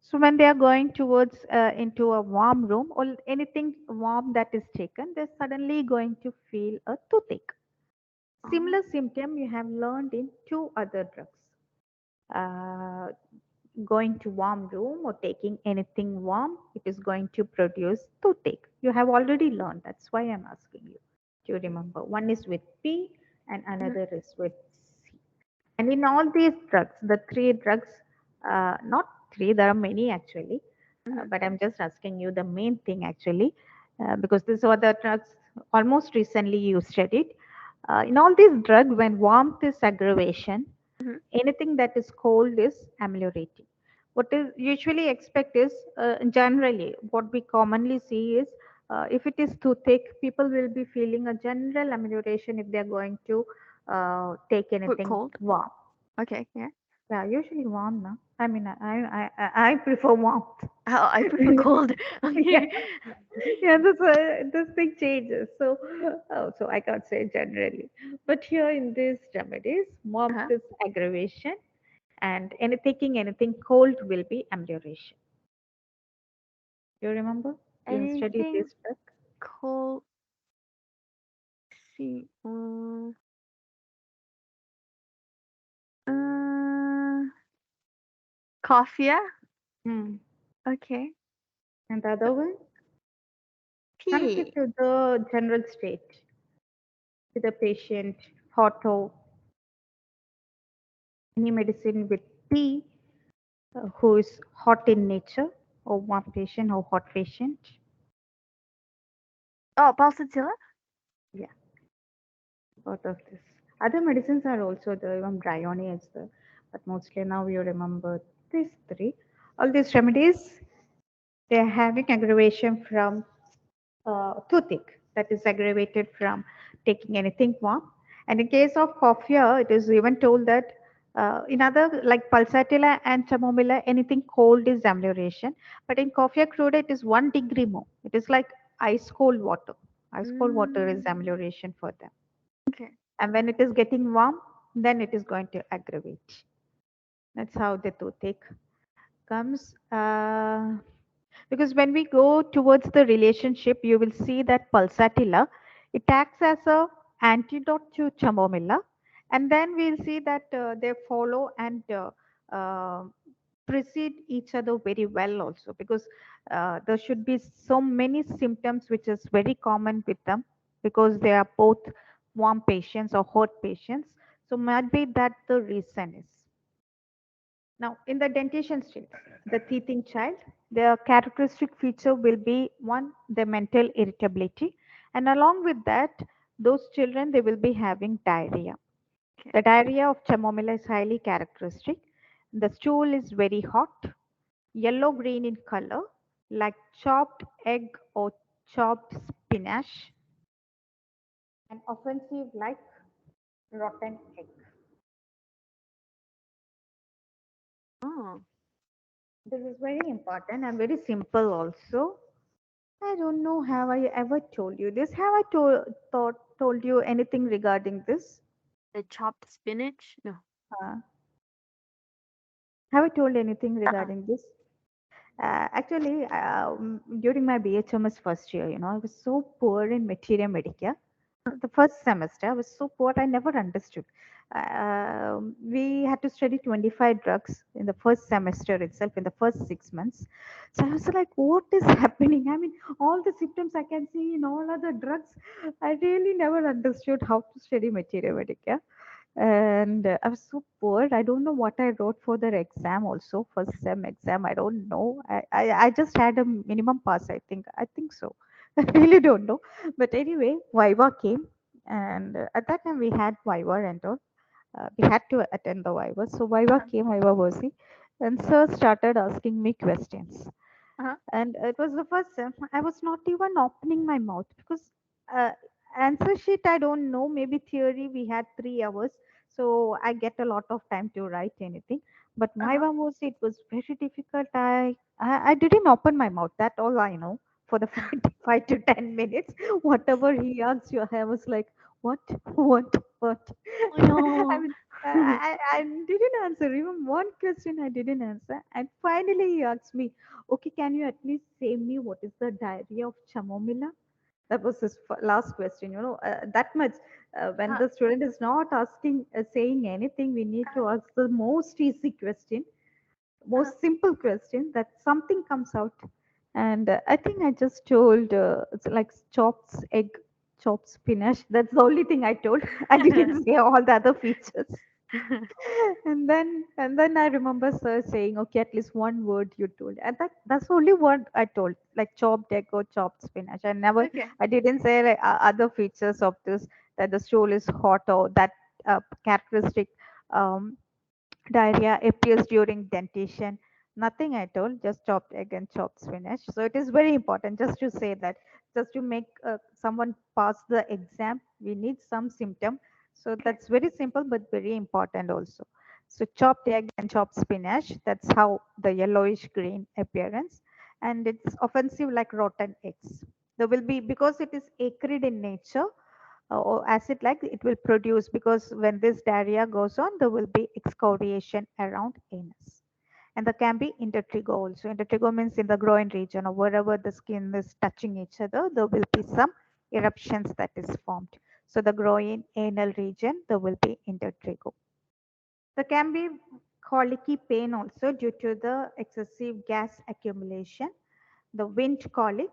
So when they are going towards into a warm room or anything warm that is taken, they're suddenly going to feel a toothache. Oh. Similar symptom you have learned in two other drugs. Uh, Going to warm room or taking anything warm, it is going to produce toothache. You have already learned. That's why I'm asking you. Do you remember? One is with P and Mhm, another is with C. And in all these drugs, the three drugs, not three, there are many actually, mhm, but I'm just asking you the main thing actually, because these are the drugs almost recently you studied. In all these drugs, when warmth is aggravation, mhm. anything that is cold is ameliorating. What is usually expect is generally what we commonly see is if it is too thick, people will be feeling a general amelioration if they are going to take With anything cold. warm. Okay. Yeah. Yeah, usually warm, no? I mean, I prefer warmth. Oh, I prefer cold. Yeah, Okay. yeah, this thing changes. So, so I can't say generally, but here in these remedies, warmth Uh-huh. is aggravation, and any taking anything cold will be amelioration. You remember? You studied Anything this book. cold? See. Uh, coffee. Yeah? Hmm. Okay. And the other one comes P. into the general state to the patient, hot or any medicine with P, who is hot in nature, or warm patient or hot patient. Oh, pulsatilla. Yeah, out of this. Other medicines are also there, even Bryony is there, but mostly now you remember these three. All these remedies, they are having aggravation from toothache that is aggravated from taking anything warm. And in case of cough, it is even told that in other like pulsatilla and chamomilla, anything cold is amelioration. But in coffea cruda, it is 1 degree more. It is like ice cold water. Ice cold water is Mm, amelioration for them. okay. And when it is getting warm, then it is going to aggravate. That's how the toothache comes. Because when we go towards the relationship, you will see that pulsatilla, it acts as a antidote to chamomilla, and then we'll see that they follow and uh, precede each other very well also because there should be so many symptoms which is very common with them because they are both warm patients or hot patients. So might be that the reason is. Now, in the dentition state, the teething child, their characteristic feature will be one, the mental irritability, and along with that, those children they will be having diarrhea. Okay. The diarrhea of chamomilla is highly characteristic. The stool is very hot, yellow green in color, like chopped egg or chopped spinach, and offensive like rotten egg. Oh, This is very important and very simple also. I don't know. Have I ever told you this? Have I told you anything regarding this? the chopped spinach? No. Uh, have I told anything Uh-uh. regarding this? Actually, during my BHMS first year, I was so poor in materia medica. The first semester, I was so poor, I never understood. We had to study 25 drugs in the first semester itself, in the first 6 months. So I was like, what is happening? I mean, all the symptoms I can see in all other drugs. I really never understood how to study materia medica and I was so poor. I don't know what I wrote for the exam also, first sem exam. I don't know. I just had a minimum pass, I think. I think so. I really don't know. But anyway, Viva came. And at that time we had Viva and all. We had to attend the Viva. So Viva Uh-huh. came, Viva was he, and sir started asking me questions. Uh-huh. And it was the first time I was not even opening my mouth because uh, answer sheet I don't know. Maybe theory we had 3 hours, so I get a lot of time to write anything. But Uh-huh. Viva was it was very difficult. I didn't open my mouth. That all I know for the 5 to 10 minutes. Whatever he asked you, I was like, what, what? Oh I no. mean, I didn't answer even one question. I didn't answer, and finally he asked me, okay, can you at least say me what is the diary of Chamomilla? That was his last question. That much. When Uh, the student is not asking, saying anything, we need uh, to ask the most easy question, uh, most simple question that something comes out. And I think I just told it's like chopped egg, chopped spinach. That's the only thing I told. I didn't say all the other features. And then I remember sir saying, okay, at least one word you told. And that's the only word I told, like chopped egg or chopped spinach. okay. I didn't say like other features of this, that the stool is hot or that characteristic um, diarrhea appears during dentition. Nothing I told, just chopped egg and chopped spinach. So it is very important just to say that, just to make someone pass the exam, we need some symptom. So Okay. that's very simple but very important also. So chopped egg and chopped spinach, that's how the yellowish green appearance. And it's offensive like rotten eggs. There will be, because it is acrid in nature, or acid like it will produce, because when this diarrhea goes on there will be excoriation around anus. And there can be intertrigo also. Intertrigo means in the groin region or wherever the skin is touching each other, there will be some eruptions that is formed. So the groin anal region, there will be intertrigo. There can be colicky pain also due to the excessive gas accumulation. The wind colic,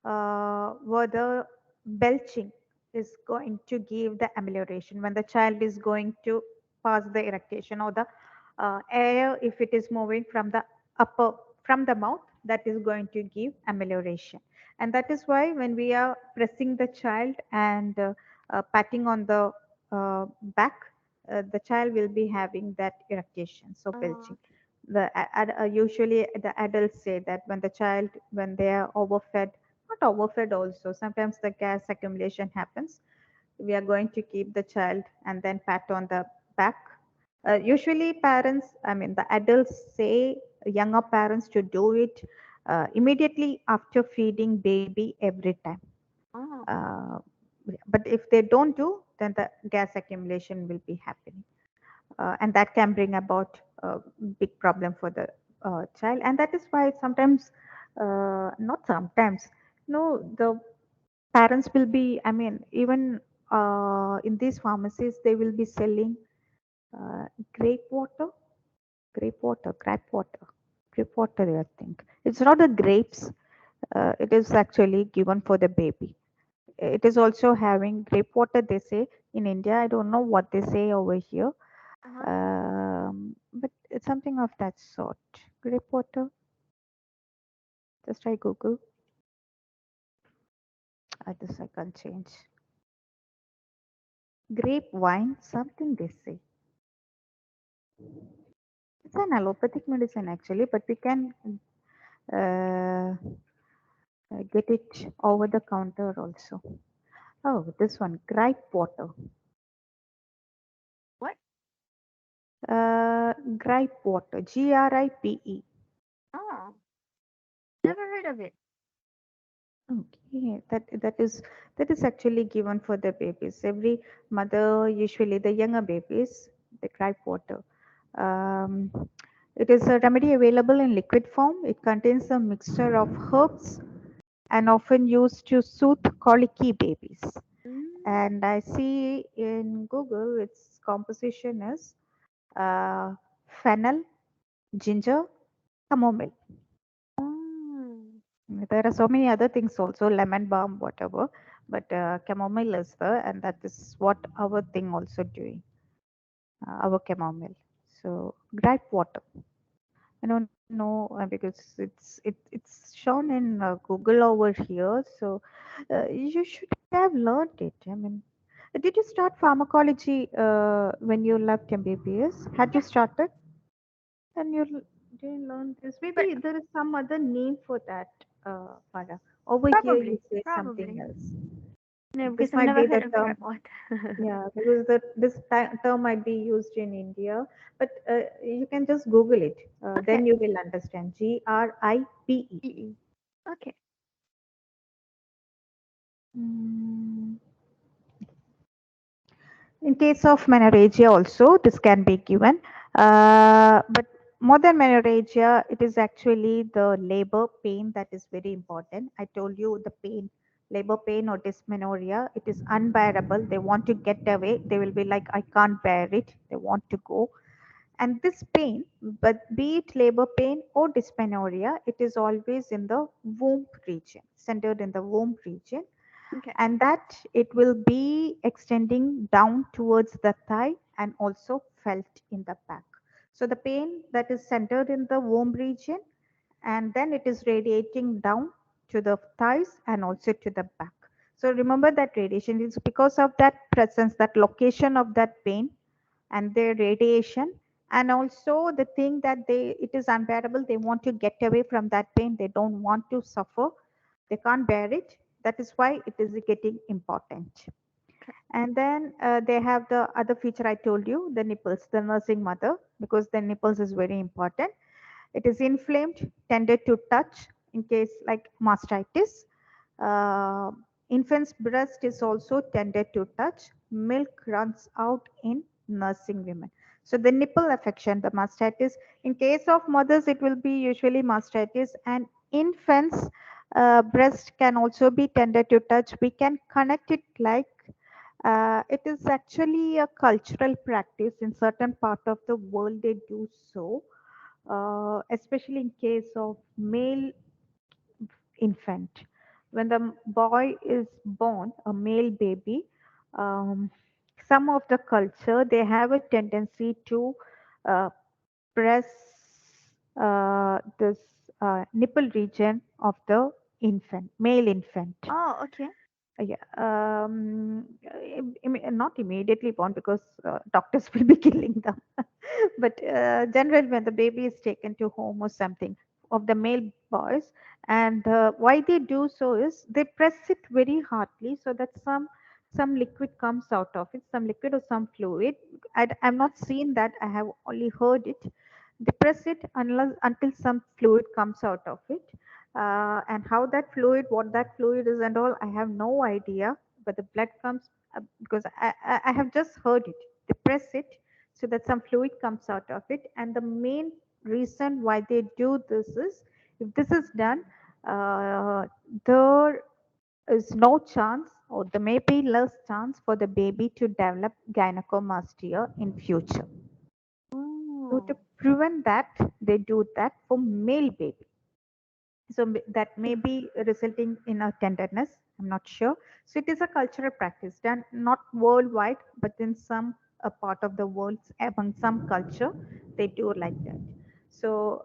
where the belching is going to give the amelioration when the child is going to pass the eructation, or the air, if it is moving from the upper, from the mouth, that is going to give amelioration. And that is why when we are pressing the child and patting on the back, the child will be having that eructation, so belching. Okay. Usually the adults say that when the child, when they are overfed, not overfed also, sometimes the gas accumulation happens, we are going to keep the child and then pat on the back. Usually parents, I mean the adults say, younger parents to do it immediately after feeding baby every time. Oh. uh, but if they don't do, then the gas accumulation will be happening, and that can bring about a big problem for the child. And that is why sometimes, not sometimes, no, the parents will be, I mean, even in these pharmacies they will be selling uh, grape water, grape water, I think it's not the grapes. It is actually given for the baby. It is also having grape water, they say in India. I don't know what they say over here, Uh-huh. but it's something of that sort. Grape water. Just try Google. This I can't change. Grape wine, something they say. It's an allopathic medicine actually, but we can uh, get it over the counter also. Oh, this one, gripe water. What? Gripe water, GRIPE. Oh, never heard of it. Okay, that is actually given for the babies. Every mother, usually the younger babies, they gripe water. Um, it is a remedy available in liquid form. It contains a mixture of herbs and often used to soothe colicky babies. Mm. And I see in Google its composition is uh, fennel, ginger, chamomile. Oh. There are so many other things also, lemon balm, whatever, but chamomile is there, and that is what our thing also doing, our chamomile. So gripe water. I don't know because it's shown in Google over here. So you should have learned it. I mean, Did you start pharmacology when you left MBBS? Had you Yeah, started? And you didn't learn this. but Maybe there is some other name for that, Farah. Over here, you probably, say something probably. else. No, because This I've might never be heard the of term. that one. Yeah, because term might be used in India, but you can just Google it. Okay. Then you will understand. GRIPE. EE. Okay. Mm. In case of menorrhagia, also this can be given, but more than menorrhagia, it is actually the labor pain that is very important. I told you the pain, labor pain or dysmenorrhea, it is unbearable. They want to get away. They will be like, I can't bear it. They want to go. And this pain, but be it labor pain or dysmenorrhea, it is always in the womb region, centered in the womb region, Okay. and that it will be extending down towards the thigh and also felt in the back. So the pain that is centered in the womb region, and then it is radiating down to the thighs and also to the back. So remember that radiation is because of that presence, that location of that pain and their radiation, and also the thing that they it is unbearable, they want to get away from that pain, they don't want to suffer, they can't bear it. That is why it is getting important. Okay. And then they have the other feature I told you, the nipples, the nursing mother, because the nipples is very important. It is inflamed, tended to touch in case like mastitis. Uh, Infant's breast is also tended to touch. Milk runs out in nursing women. So the nipple affection, the mastitis. In case of mothers, it will be usually mastitis, and infants' breast can also be tended to touch. We can connect it like it is actually a cultural practice in certain part of the world. They do so, especially in case of male infant. When the boy is born, a male baby, um, some of the culture they have a tendency to uh, press this nipple region of the infant, male infant. Oh, okay. Yeah, not immediately born because doctors will be killing them. But generally, when the baby is taken to home or something of the male boys, and why they do so is they press it very hardly so that some liquid comes out of it, some liquid or some fluid. I've not seen that. I have only heard it. They press it unless until some fluid comes out of it, and how that fluid, what that fluid is and all, I have no idea. But the blood comes because I have just heard it. They press it so that some fluid comes out of it, and the main reason why they do this is if this is done, there is no chance or there may be less chance for the baby to develop gynecomastia in future. So to Oh. prevent that, they do that for male baby. So that may be resulting in a tenderness. I'm not sure. So it is a cultural practice done not worldwide, but in some part of the world, among some culture, they do like that. So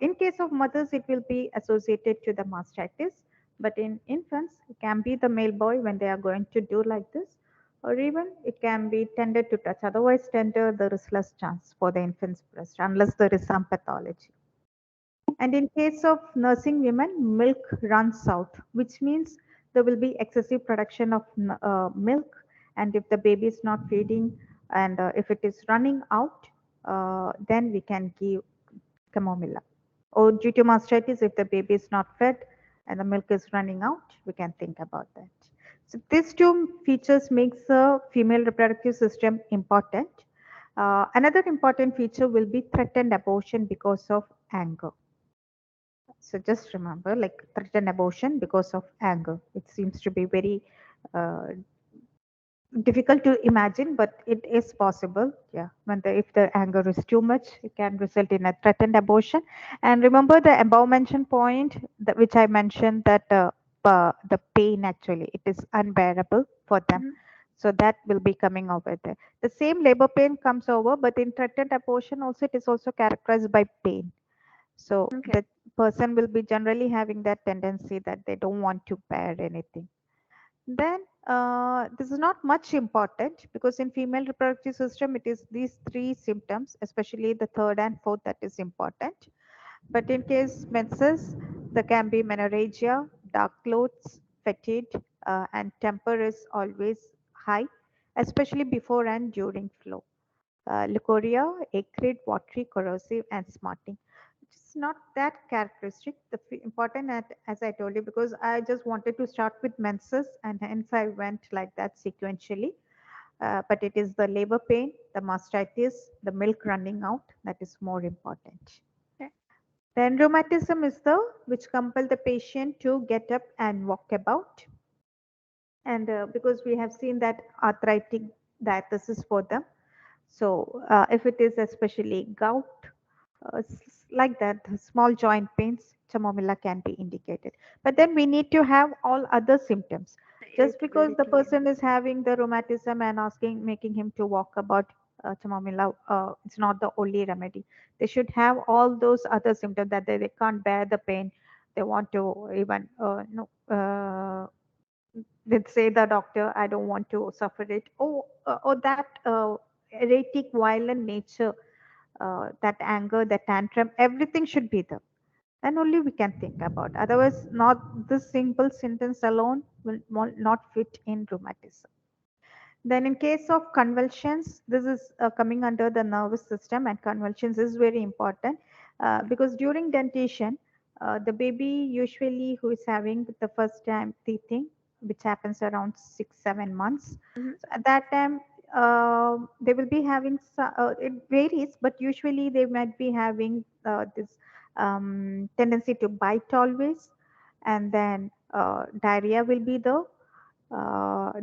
in case of mothers, it will be associated to the mastitis, but in infants, it can be the male boy when they are going to do like this, or even it can be tended to touch. Otherwise, tender there is less chance for the infant's breast unless there is some pathology. And in case of nursing women, milk runs out, which means there will be excessive production of milk. And if the baby is not feeding and if it is running out, then we can give chamomilla. Or due to mastitis, if the baby is not fed and the milk is running out, we can think about that. So these two features makes the female reproductive system important. Another important feature will be threatened abortion because of anger. So just remember, like threaten abortion because of anger. It seems to be very uh, difficult to imagine, but it is possible. Yeah, when if the anger is too much, it can result in a threatened abortion. And remember the above mentioned point that which I mentioned that the pain actually it is unbearable for them. Mhm. So that will be coming over there. The same labor pain comes over, but in threatened abortion also it is also characterized by pain. So Okay. the person will be generally having that tendency that they don't want to bear anything. Then This is not much important because in female reproductive system it is these three symptoms, especially the third and fourth, that is important. But in case menses, there can be menorrhagia, dark clothes, fatigue, and temper is always high, especially before and during flow. Leukorrhea, acrid, watery, corrosive, and smarting. It's not that characteristic. Important as I told you, because I just wanted to start with menses, and hence I went like that sequentially. But it is the labor pain, the mastitis, the milk running out that is more important. Okay. Then rheumatism is the which compel the patient to get up and walk about. And because we have seen that arthritic diathesis for them. So if it is especially gout, like that, the small joint pains, chamomilla can be indicated. But then we need to have all other symptoms. The Just because the irritability and person is having the rheumatism and making him to walk about chamomilla, it's not the only remedy. They should have all those other symptoms that they can't bear the pain. They want to even, no, let's say the doctor, I don't want to suffer it. Or that erratic, violent nature, that anger, that tantrum, everything should be there. Then only we can think about. Otherwise, not this simple sentence alone will not fit in rheumatism. Then, in case of convulsions, this is coming under the nervous system, and convulsions is very important because during dentition, the baby usually who is having the first time teething, which happens around 6 7 months. mhm, So at that time, they will be having it varies, but usually they might be having this tendency to bite always, and then diarrhea will be there.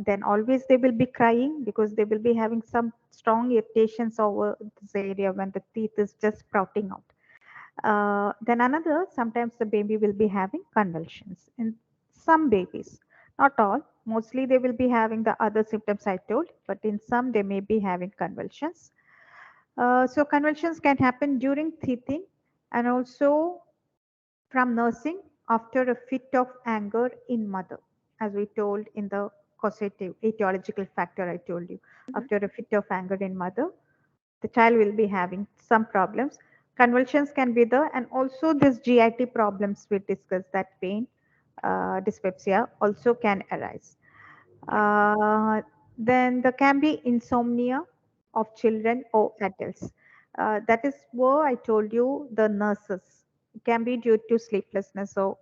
Then always they will be crying because they will be having some strong irritations over this area when the teeth is just sprouting out. Then another, sometimes the baby will be having convulsions in some babies, not all. Mostly they will be having the other symptoms I told, but in some they may be having convulsions. So convulsions can happen during teething and also from nursing after a fit of anger in mother, as we told in the causative etiological factor I told you. mhm. After a fit of anger in mother, the child will be having some problems. Convulsions can be there, and also this GIT problems we discussed, that pain, dyspepsia also can arise. Yeah. Uh, then there can be insomnia of children or adults. That is where I told you the nurses. It can be due to sleeplessness or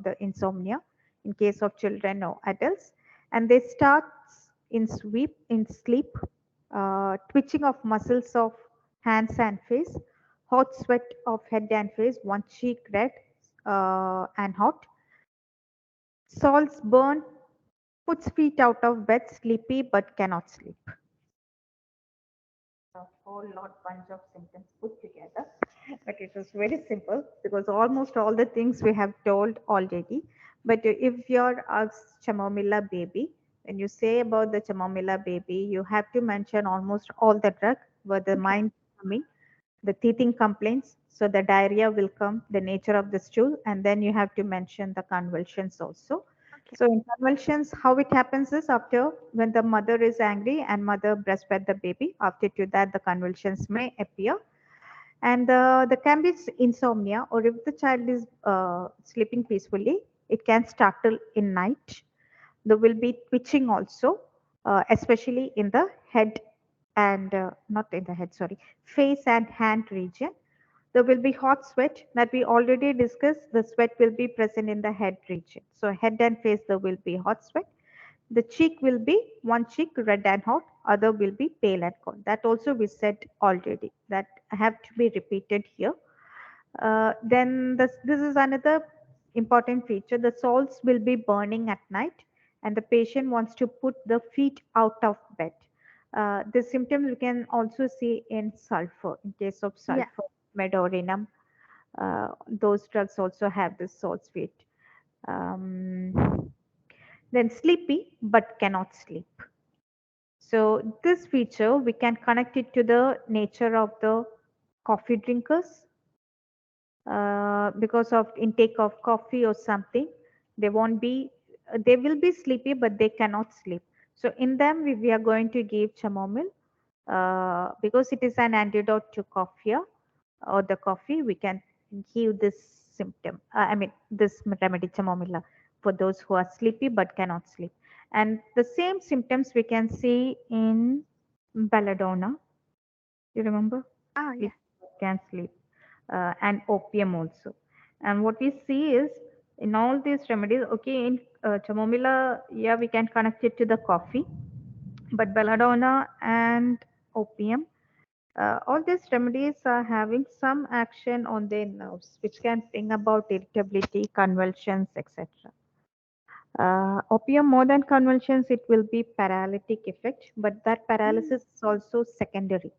the insomnia in case of children or adults. And they start in sleep, twitching of muscles of hands and face, hot sweat of head and face, one cheek red and hot, salts burn, puts feet out of bed, sleepy but cannot sleep. A whole lot bunch of symptoms put together, but it was very simple because almost all the things we have told already. But if you're a chamomilla baby, when you say about the chamomilla baby, you have to mention almost all the drug where the Okay. mind coming, the teething complaints, so the diarrhea will come, the nature of the stool, and then you have to mention the convulsions also. Okay. So in convulsions, how it happens is after when the mother is angry and mother breastfed the baby, after to that the convulsions may appear. And the can be insomnia, or if the child is sleeping peacefully, it can startle in night. There will be twitching also, especially in the head and not in the head, sorry, face and hand region. There will be hot sweat that we already discussed. The sweat will be present in the head region. So head and face, there will be hot sweat. The cheek will be one cheek red and hot, other will be pale and cold. That also we said already. That have to be repeated here. Then this is another important feature. The salts will be burning at night, and the patient wants to put the feet out of bed. The symptoms we can also see in sulfur. In case of Yeah. sulfur, medorinum, those drugs also have this salt sweet. Then sleepy but cannot sleep. So this feature we can connect it to the nature of the coffee drinkers, because of intake of coffee or something, they won't be they will be sleepy, but they cannot sleep. So in them, we are going to give chamomile because it is an antidote to cough or the coffee. We can give this symptom. I mean, this remedy chamomilla for those who are sleepy but cannot sleep. And the same symptoms we can see in belladonna. You remember? Oh, yeah. People can sleep, and opium also. And what we see is in all these remedies, okay, in chamomilla, yeah, we can connect it to the coffee, but belladonna and opium, all these remedies are having some action on their nerves, which can bring about irritability, convulsions, etc. Opium more than convulsions, it will be paralytic effect, but that Mm. paralysis is also secondary.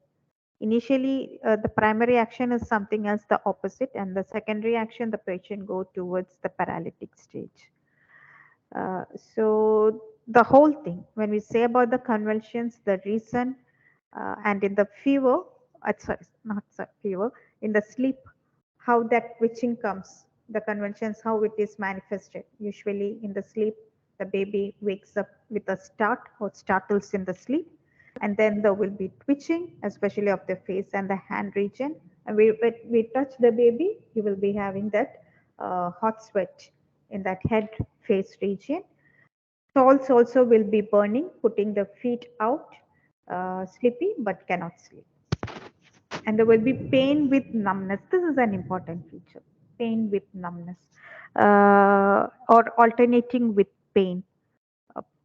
Initially, the primary action is something else, the opposite, and the secondary action, the patient go towards the paralytic stage. So the whole thing, when we say about the convulsions, the reason, and in the fever, sorry, not fever, in the sleep, how that twitching comes, the convulsions, how it is manifested. Usually in the sleep, the baby wakes up with a start or startles in the sleep, and then there will be twitching, especially of the face and the hand region. And when we touch the baby, you will be having that hot sweat in that head face region. Salts also will be burning, putting the feet out, sleepy but cannot sleep. And there will be pain with numbness. This is an important feature. Pain with numbness, or alternating with pain.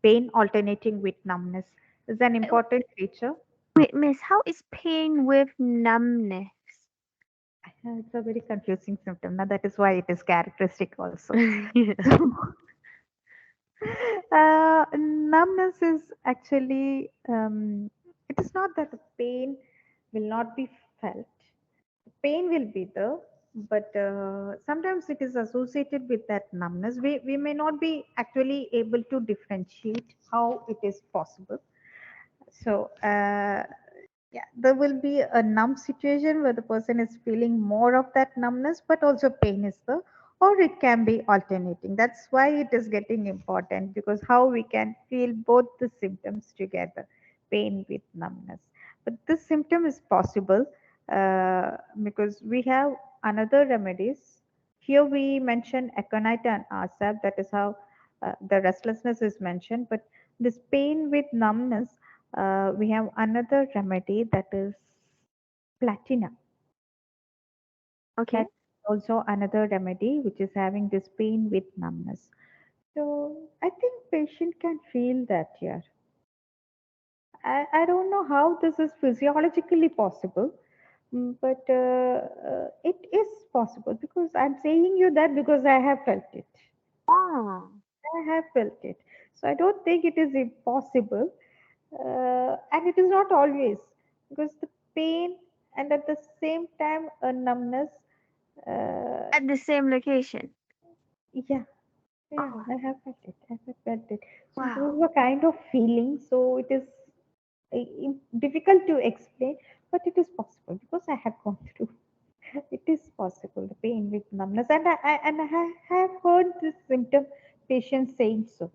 Pain alternating with numbness is an important feature. Wait, miss, how is pain with numbness? It's a very confusing symptom. Now that is why it is characteristic also. Yeah. Numbness is actually, it is not that the pain will not be felt. Pain will be there, but sometimes it is associated with that numbness. We may not be actually able to differentiate how it is possible. So, yeah, there will be a numb situation where the person is feeling more of that numbness, but also pain is there, or it can be alternating. That's why it is getting important, because how we can feel both the symptoms together, pain with numbness. But this symptom is possible, because we have another remedies. Here we mention aconite and asap. That is how the restlessness is mentioned. But this pain with numbness, we have another remedy, that is platina. Okay. That's also another remedy which is having this pain with numbness. So I think patient can feel that here. I don't know how this is physiologically possible, but it is possible, because I'm saying you that because I have felt it. Oh, I have felt it. So I don't think it is impossible. And it is not always, because the pain and at the same time a numbness. Uh, at the same location. yeah, yeah, Oh, I have felt it. I have felt it. So this wow. is a kind of feeling. So it is difficult to explain, but it is possible because I have gone through. It is possible, the pain with numbness, and have heard this symptom patients saying so.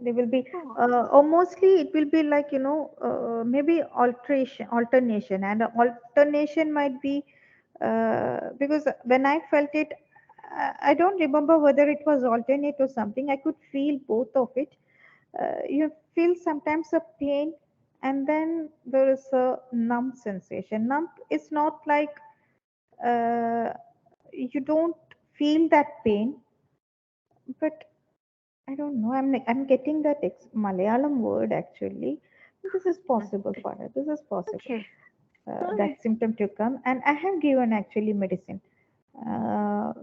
They will be, Oh, or mostly it will be like, maybe alternation, and alternation might be, because when I felt it, I don't remember whether it was alternate or something. I could feel both of it. You feel sometimes a pain, and then there is a numb sensation. Numb is not like, uh, you don't feel that pain, but I don't know. I'm getting that Malayalam word actually. This is possible for her. This is possible. okay. Okay. That symptom to come, and I have given actually medicine. Uh,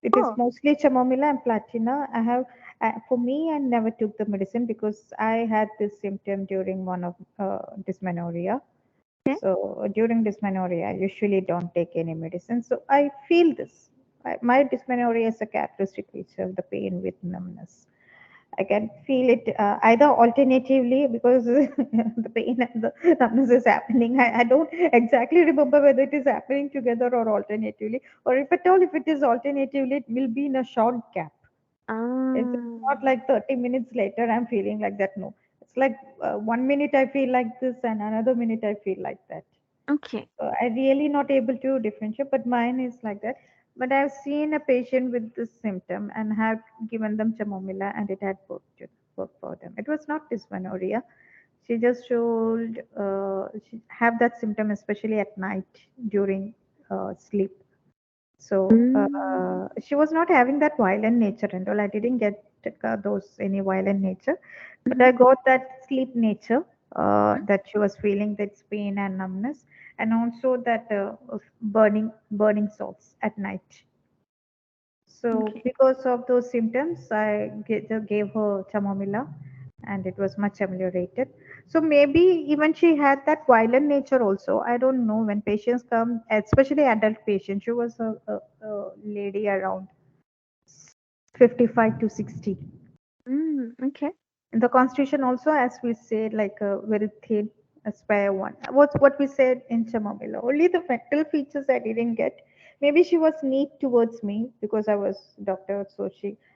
it is Oh, mostly chamomilla and platina. For me, I never took the medicine because I had this symptom during one of dysmenorrhea. okay. So during dysmenorrhea, I usually don't take any medicine. So I feel this. My dysmenorrhea is a characteristic feature of the pain with numbness. I can feel it, either alternatively, because the pain and the numbness is happening. I don't exactly remember whether it is happening together or alternatively, or if at all, if it is alternatively, it will be in a short gap. It's not Um, like 30 minutes later I'm feeling like that. No, it's like 1 minute I feel like this and another minute I feel like that. okay. I really not able to differentiate, but mine is like that. But I've seen a patient with this symptom and have given them chamomilla and it had worked for them. It was not dysmenorrhea. She just should she have that symptom, especially at night during sleep. So Mm, she was not having that violent nature and all. I didn't get those any violent nature, but mhm, I got that sleep nature mhm. that she was feeling that pain and numbness, and also that of burning salts at night. So Okay. because of those symptoms, just gave her chamomilla, and it was much ameliorated. So maybe even she had that violent nature also. I don't know when patients come, especially adult patients. She was a lady around 55 to 60. Okay. In the constitution also, as we said, like a very thin, a spare one. What's what we said in Chamomila. Only the mental features I didn't get. Maybe she was neat towards me because I was doctor, so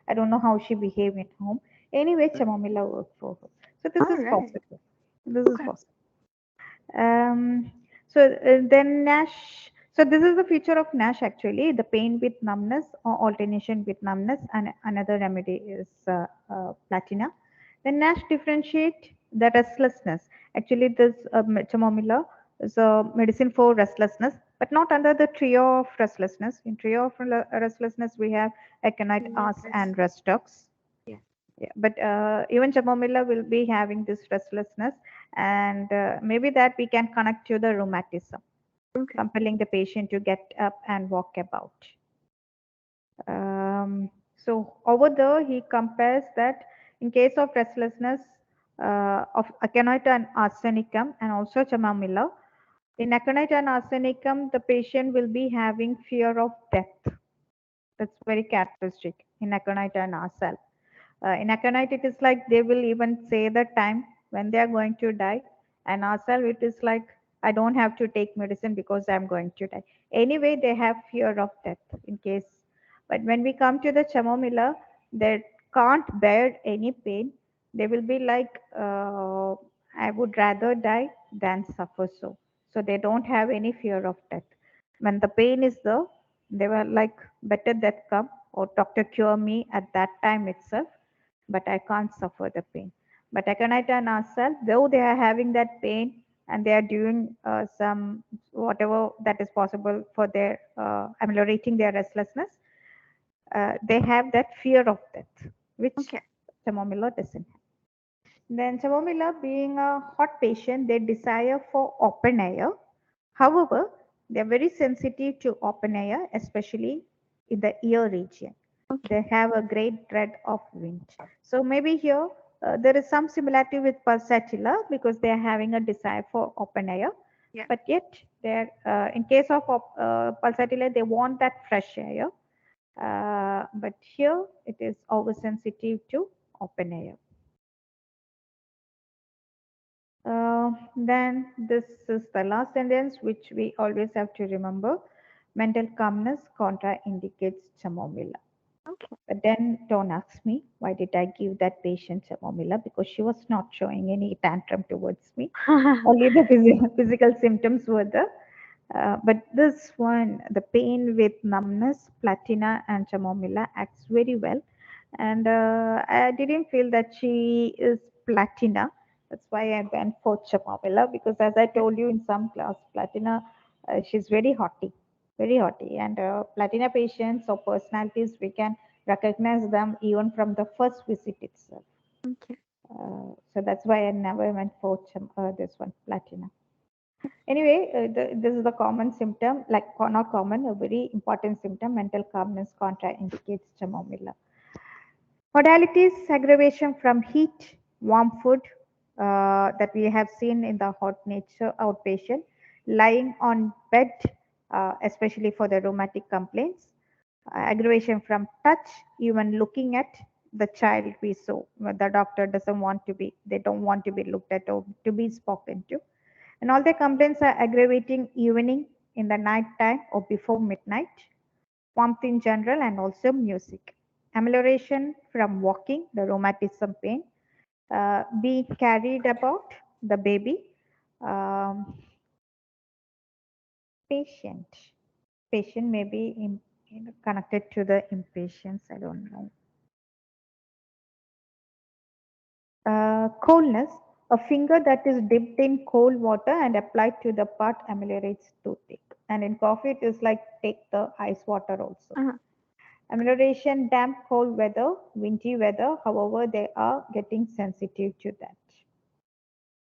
I don't know how she behaved at home. Anyway, Mm. Chamomila worked for her. So this All is right. positive. This is Okay. positive. Then NASH. So this is the feature of NASH actually, the pain with numbness or alternation with numbness, and another remedy is platina. Then NASH differentiate the restlessness. Actually, this chamomilla is a medicine for restlessness, but not under the trio of restlessness. In trio of restlessness, we have aconite, ars, Yes. and restox. Yes. Yeah, but even chamomilla will be having this restlessness, and maybe that we can connect to the rheumatism, Okay. compelling the patient to get up and walk about. So over there, he compares that in case of restlessness of aconite and arsenicum, and also chamomilla. In aconite and arsenicum, the patient will be having fear of death. That's very characteristic in aconite and arsal. In aconite, it is like they will even say the time when they are going to die. And ourselves, it is like, I don't have to take medicine because I'm going to die. Anyway, they have fear of death in case. But when we come to the chamomilla, they can't bear any pain. They will be like, I would rather die than suffer so. So they don't have any fear of death. When the pain is there, they were like, better that come or doctor cure me at that time itself, but I can't suffer the pain. But aconite and ourselves, though they are having that pain and they are doing some whatever that is possible for their ameliorating their restlessness, they have that fear of death, which Okay. chamomilla doesn't have. Then chamomilla, being a hot patient, they desire for open air. However, they are very sensitive to open air, especially in the ear region. Okay. They have a great dread of wind. So maybe here there is some similarity with pulsatilla because they are having a desire for open air. Yeah. But yet, they're, in case of pulsatilla, they want that fresh air. But here it is oversensitive to open air. Then this is the last sentence which we always have to remember. Mental calmness contraindicates chamomilla. Okay. But then don't ask me why did I give that patient chamomilla because she was not showing any tantrum towards me. Only the physical symptoms were there. But this one, the pain with numbness, platina, and chamomilla acts very well. And I didn't feel that she is platina. That's why I went for chamomilla because, as I Yeah. told you in some class, platina, she's very haughty, very haughty. And platina patients or personalities, we can recognize them even from the first visit itself. Okay. So that's why I never went for this one, platina. Anyway, this is the common symptom, like not common, a very important symptom. Mental calmness contraindicates chamomilla. Modalities aggravation from heat, warm food that we have seen in the hot nature outpatient, lying on bed, especially for the rheumatic complaints, aggravation from touch, even looking at the child we saw. The doctor doesn't want to be, they don't want to be looked at or to be spoken to. And all the complaints are aggravating evening, in the night time or before midnight, warmth in general, and also music. amelioration from walking, the rheumatism pain, being carried about the baby, um, patient. Patient may be connected to the impatience, I don't know. Coldness, a finger that is dipped in cold water and applied to the part ameliorates toothache. And in coffee, it is like take the ice water also. Uh-huh. Amelioration, damp, cold weather, windy weather, however, they are getting sensitive to that.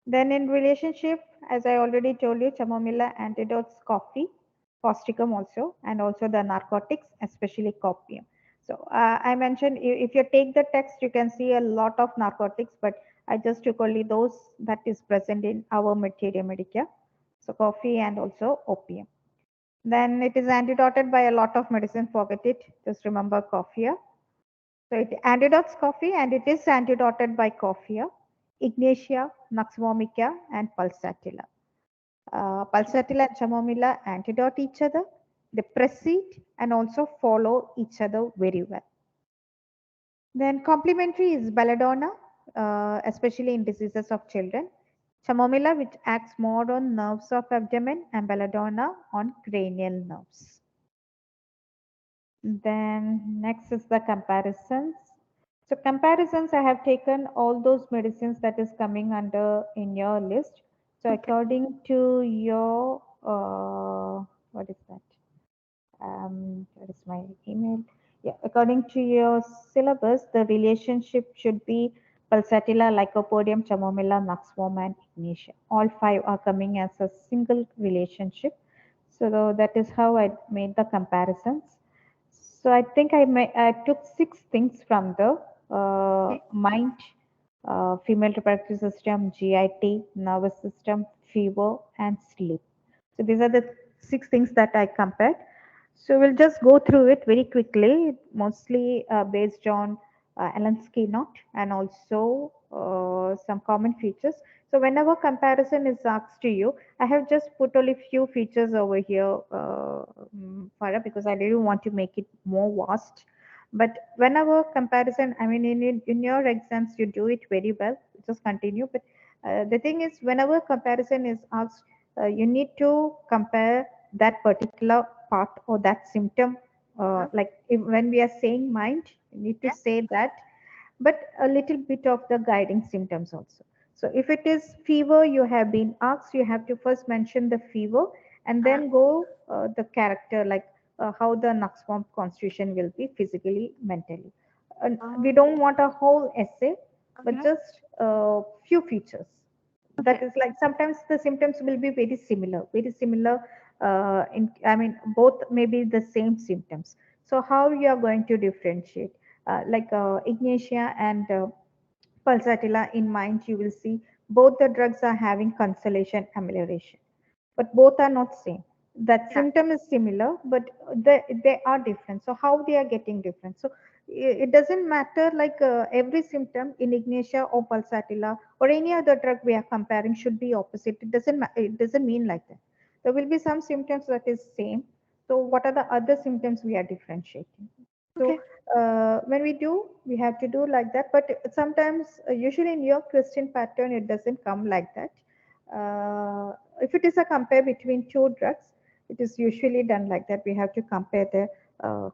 Then in relationship, as I already told you, chamomilla antidotes coffee, causticum also, and also the narcotics, especially copium. So I mentioned if you take the text, you can see a lot of narcotics, but I just took only those that is present in our materia medica. So coffee and also opium. Then it is antidoted by a lot of medicine. Forget it. Just remember coffee. So it antidotes coffee and it is antidoted by coffea, ignatia, nux vomica, and pulsatilla. Pulsatilla and chamomilla antidote each other. They precede and also follow each other very well. Then complementary is belladonna, especially in diseases of children. Chamomilla, which acts more on nerves of abdomen, and belladonna on cranial nerves. Then next is the comparisons. So comparisons, I have taken all those medicines that is coming under in your list. So Okay. according to your what is that? What is my email? Yeah, according to your syllabus, the relationship should be pulsatilla, lycopodium, chamomilla, nuxvomi, and ignitia. All five are coming as a single relationship. So that is how I made the comparisons. So I think I took six things from the Okay. mind, female reproductive system, GIT, nervous system, fever, and sleep. So these are the six things that I compared. So we'll just go through it very quickly, mostly based on Allen's keynote and also some common features. So whenever comparison is asked to you, I have just put only few features over here, Farah, because I didn't want to make it more vast. But whenever comparison, I mean, in your exams, you do it very well. Just continue. But the thing is, whenever comparison is asked, you need to compare that particular part or that symptom. Uh, Like when we are saying mind, you need to yeah. say that, but a little bit of the guiding symptoms also. So if it is fever, you have been asked, you have to first mention the fever and Uh, then go the character, like how the nux form constitution will be physically, mentally. And we um, don't want a whole essay, but okay. just a few features. That Okay. is like sometimes the symptoms will be very similar. I mean, both may be the same symptoms. So how you are going to differentiate? Like ignatia and pulsatilla in mind, you will see both the drugs are having consolation amelioration, but both are not same. That Yeah. symptom is similar, but they are different. So how they are getting different? So it doesn't matter like every symptom in ignatia or pulsatilla or any other drug we are comparing should be opposite. It doesn't mean like that. There will be some symptoms that is same. So what are the other symptoms we are differentiating? So Okay. when we do, we have to do like that. But sometimes, usually in your question pattern, it doesn't come like that. If it is a compare between two drugs, it is usually done like that. We have to compare their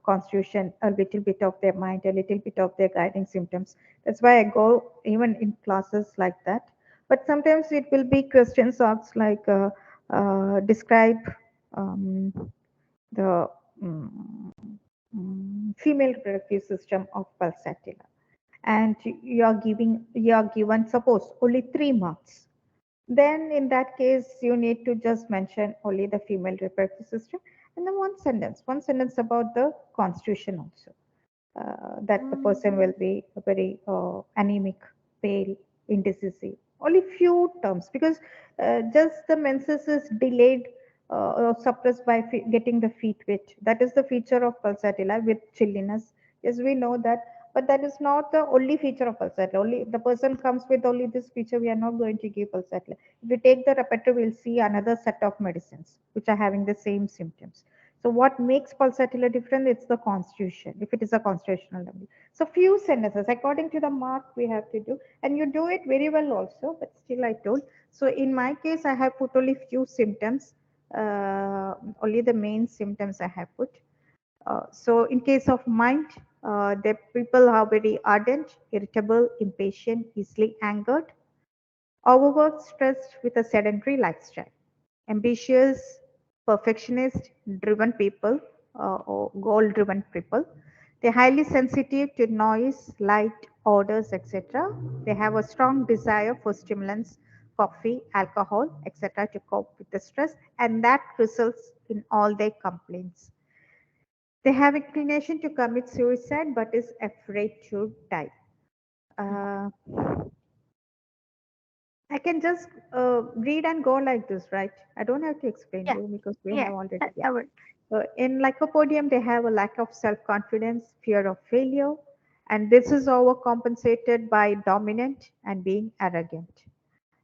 constitution, a little bit of their mind, a little bit of their guiding symptoms. That's why I go even in classes like that. But sometimes it will be questions asked like describe um, the mm, female reproductive system of pulsatilla, and you are given suppose only 3 marks, then in that case you need to just mention only the female reproductive system and then one sentence about the constitution also, that the Um, person will be very anemic, pale, indecisive. Only few terms because just the menses is delayed or suppressed by getting the feet wet. That is the feature of pulsatilla with chilliness. Yes, we know that, but that is not the only feature of pulsatilla. Only if the person comes with only this feature, we are not going to give pulsatilla. If we take the repertoire, we'll see another set of medicines which are having the same symptoms. So what makes pulsatile different? It's the constitution, if it is a constitutional W. So few sentences, according to the mark we have to do, and you do it very well also, but still I told. So in my case, I have put only few symptoms, only the main symptoms I have put. So in case of mind, the people are very ardent, irritable, impatient, easily angered, overworked, stressed with a sedentary lifestyle. Ambitious, perfectionist, driven people or goal driven people. They're highly sensitive to noise, light, odors, etc. They have a strong desire for stimulants, coffee, alcohol, etc. to cope with the stress, and that results in all their complaints. They have inclination to commit suicide but is afraid to die. Uh, I can just read and go like this, right? I don't have to explain Yeah, you because we yeah, have already, that, yeah. that works. So in lycopodium, they have a lack of self-confidence, fear of failure, and this is overcompensated by dominant and being arrogant.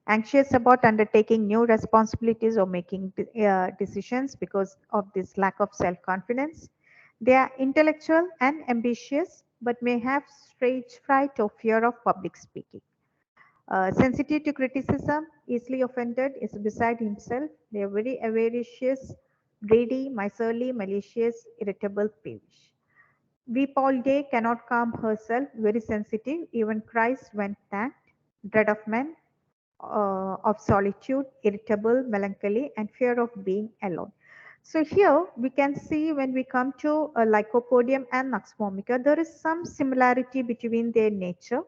Anxious about undertaking new responsibilities or making decisions because of this lack of self-confidence. They are intellectual and ambitious, but may have stage fright or fear of public speaking. Sensitive to criticism, easily offended, is beside himself. They are very avaricious, greedy, miserly, malicious, irritable, peevish. Weep all day, cannot calm herself, very sensitive, even cries when thanked, dread of men, of solitude, irritable, melancholy, and fear of being alone. So here we can see when we come to Lycopodium and Nux vomica, there is some similarity between their nature.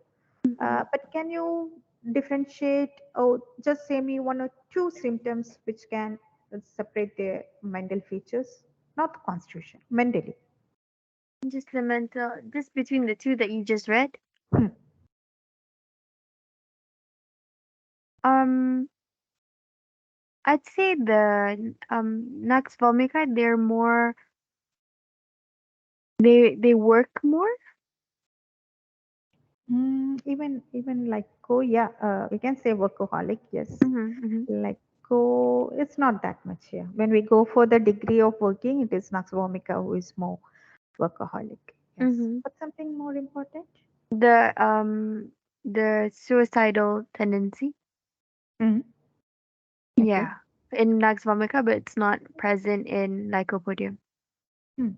Hmm. But can you differentiate or just say me one or two symptoms which can separate their mental features? Not the constitution, mentally. Just the mental, just between the two that you just read. Hmm. Um, I'd say the Nux vomica, they're more, they work more. Even like go, yeah, we can say workaholic, yes. Mm-hmm, mm-hmm, Like go, it's not that much here. When we go for the degree of working, it is Nux vomica who is more workaholic. Yes. mm-hmm. But something more important? The suicidal tendency. Mhm. Okay. Yeah, in Nux vomica, but it's not present in Lycopodium. Hmm.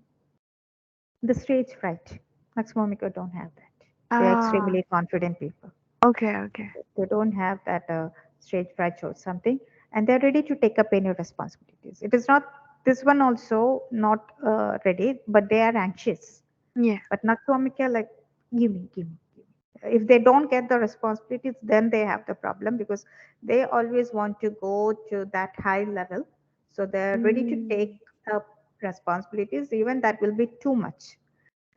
The stage fright. Nux vomica don't have that. They're Ah, extremely confident people. okay, okay. They don't have that stage fright or something, and they're ready to take up any responsibilities. It is not this one also not ready, but they are anxious. Yeah. But Nakswamika, like, give me, give me, give me. If they don't get the responsibilities, then they have the problem because they always want to go to that high level. So they're ready to Mm. take up responsibilities, even that will be too much.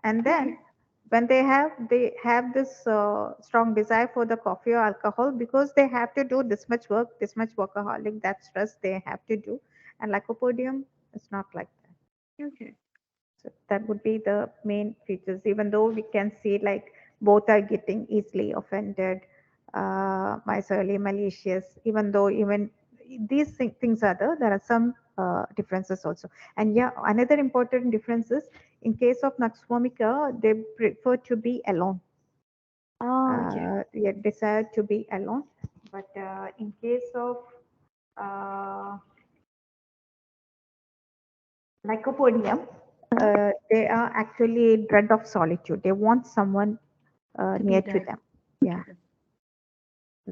And then Okay. when they have this strong desire for the coffee or alcohol because they have to do this much work, this much workaholic, that stress they have to do. And lycopodium is not like that. Okay. So that would be the main features, even though we can see like both are getting easily offended, miserly, malicious, even though even these things are there are some differences also. And yeah, another important difference is in case of Nux vomica, they prefer to be alone. Oh, okay. Yeah, desire to be alone. But in case of uh, Lycopodium, Uh-huh. they are actually dread of solitude. They want someone To be near to there. them. Yeah, Okay.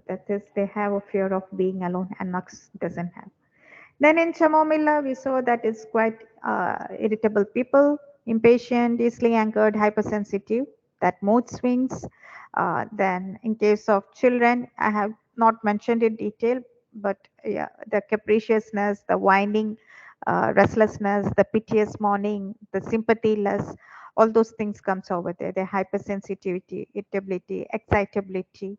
that is, they have a fear of being alone, and Nux doesn't have. Then in Chamomilla, we saw that it's quite irritable people, impatient, easily angered, hypersensitive, that mood swings. Then in case of children, I have not mentioned in detail, but yeah, the capriciousness, the whining, restlessness, the piteous mourning, the sympathyless, all those things comes over there. The hypersensitivity, irritability, excitability,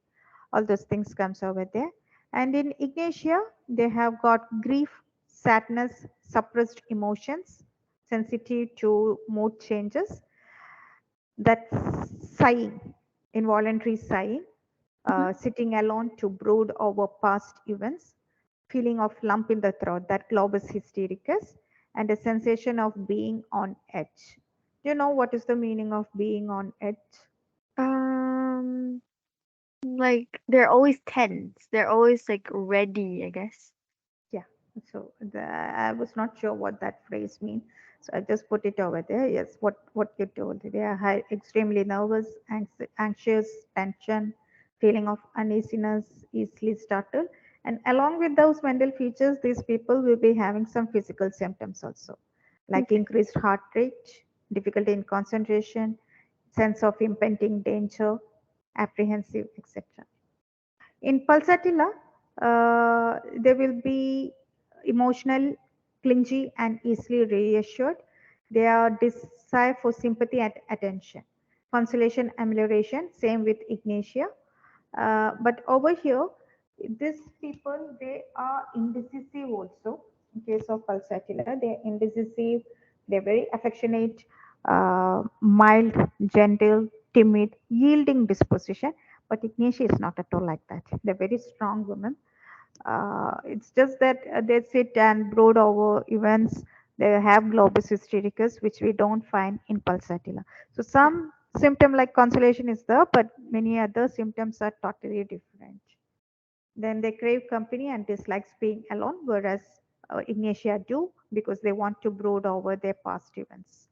all those things comes over there. And in Ignatia, they have got grief, sadness, suppressed emotions, sensitive to mood changes, that sighing, involuntary sighing, Mhm. sitting alone to brood over past events, feeling of lump in the throat, that globus hystericus, and a sensation of being on edge. Do you know what is the meaning of being on edge? Um, like they're always tense. They're always like ready, I guess. Yeah. So I was not sure what that phrase means. So I just put it over there. Yes, what you told. They are extremely nervous, anxious, tension, feeling of uneasiness, easily startled. And along with those mental features, these people will be having some physical symptoms also, like Okay. increased heart rate, difficulty in concentration, sense of impending danger, apprehensive, etc. In pulsatilla, they will be emotional, clingy, and easily reassured. They are desire for sympathy and attention. Consolation, amelioration, same with Ignatia. But over here, these people, they are indecisive also. In case of pulsatilla, they are indecisive, they're very affectionate, mild, gentle, timid, yielding disposition. But Ignatia is not at all like that. They're very strong women. It's just that they sit and brood over events. They have globus hystericus, which we don't find in pulsatilla. So Yeah. some symptom like consolation is there, but many other symptoms are totally different. Then they crave company and dislikes being alone, whereas Ignatia do because they want to brood over their past events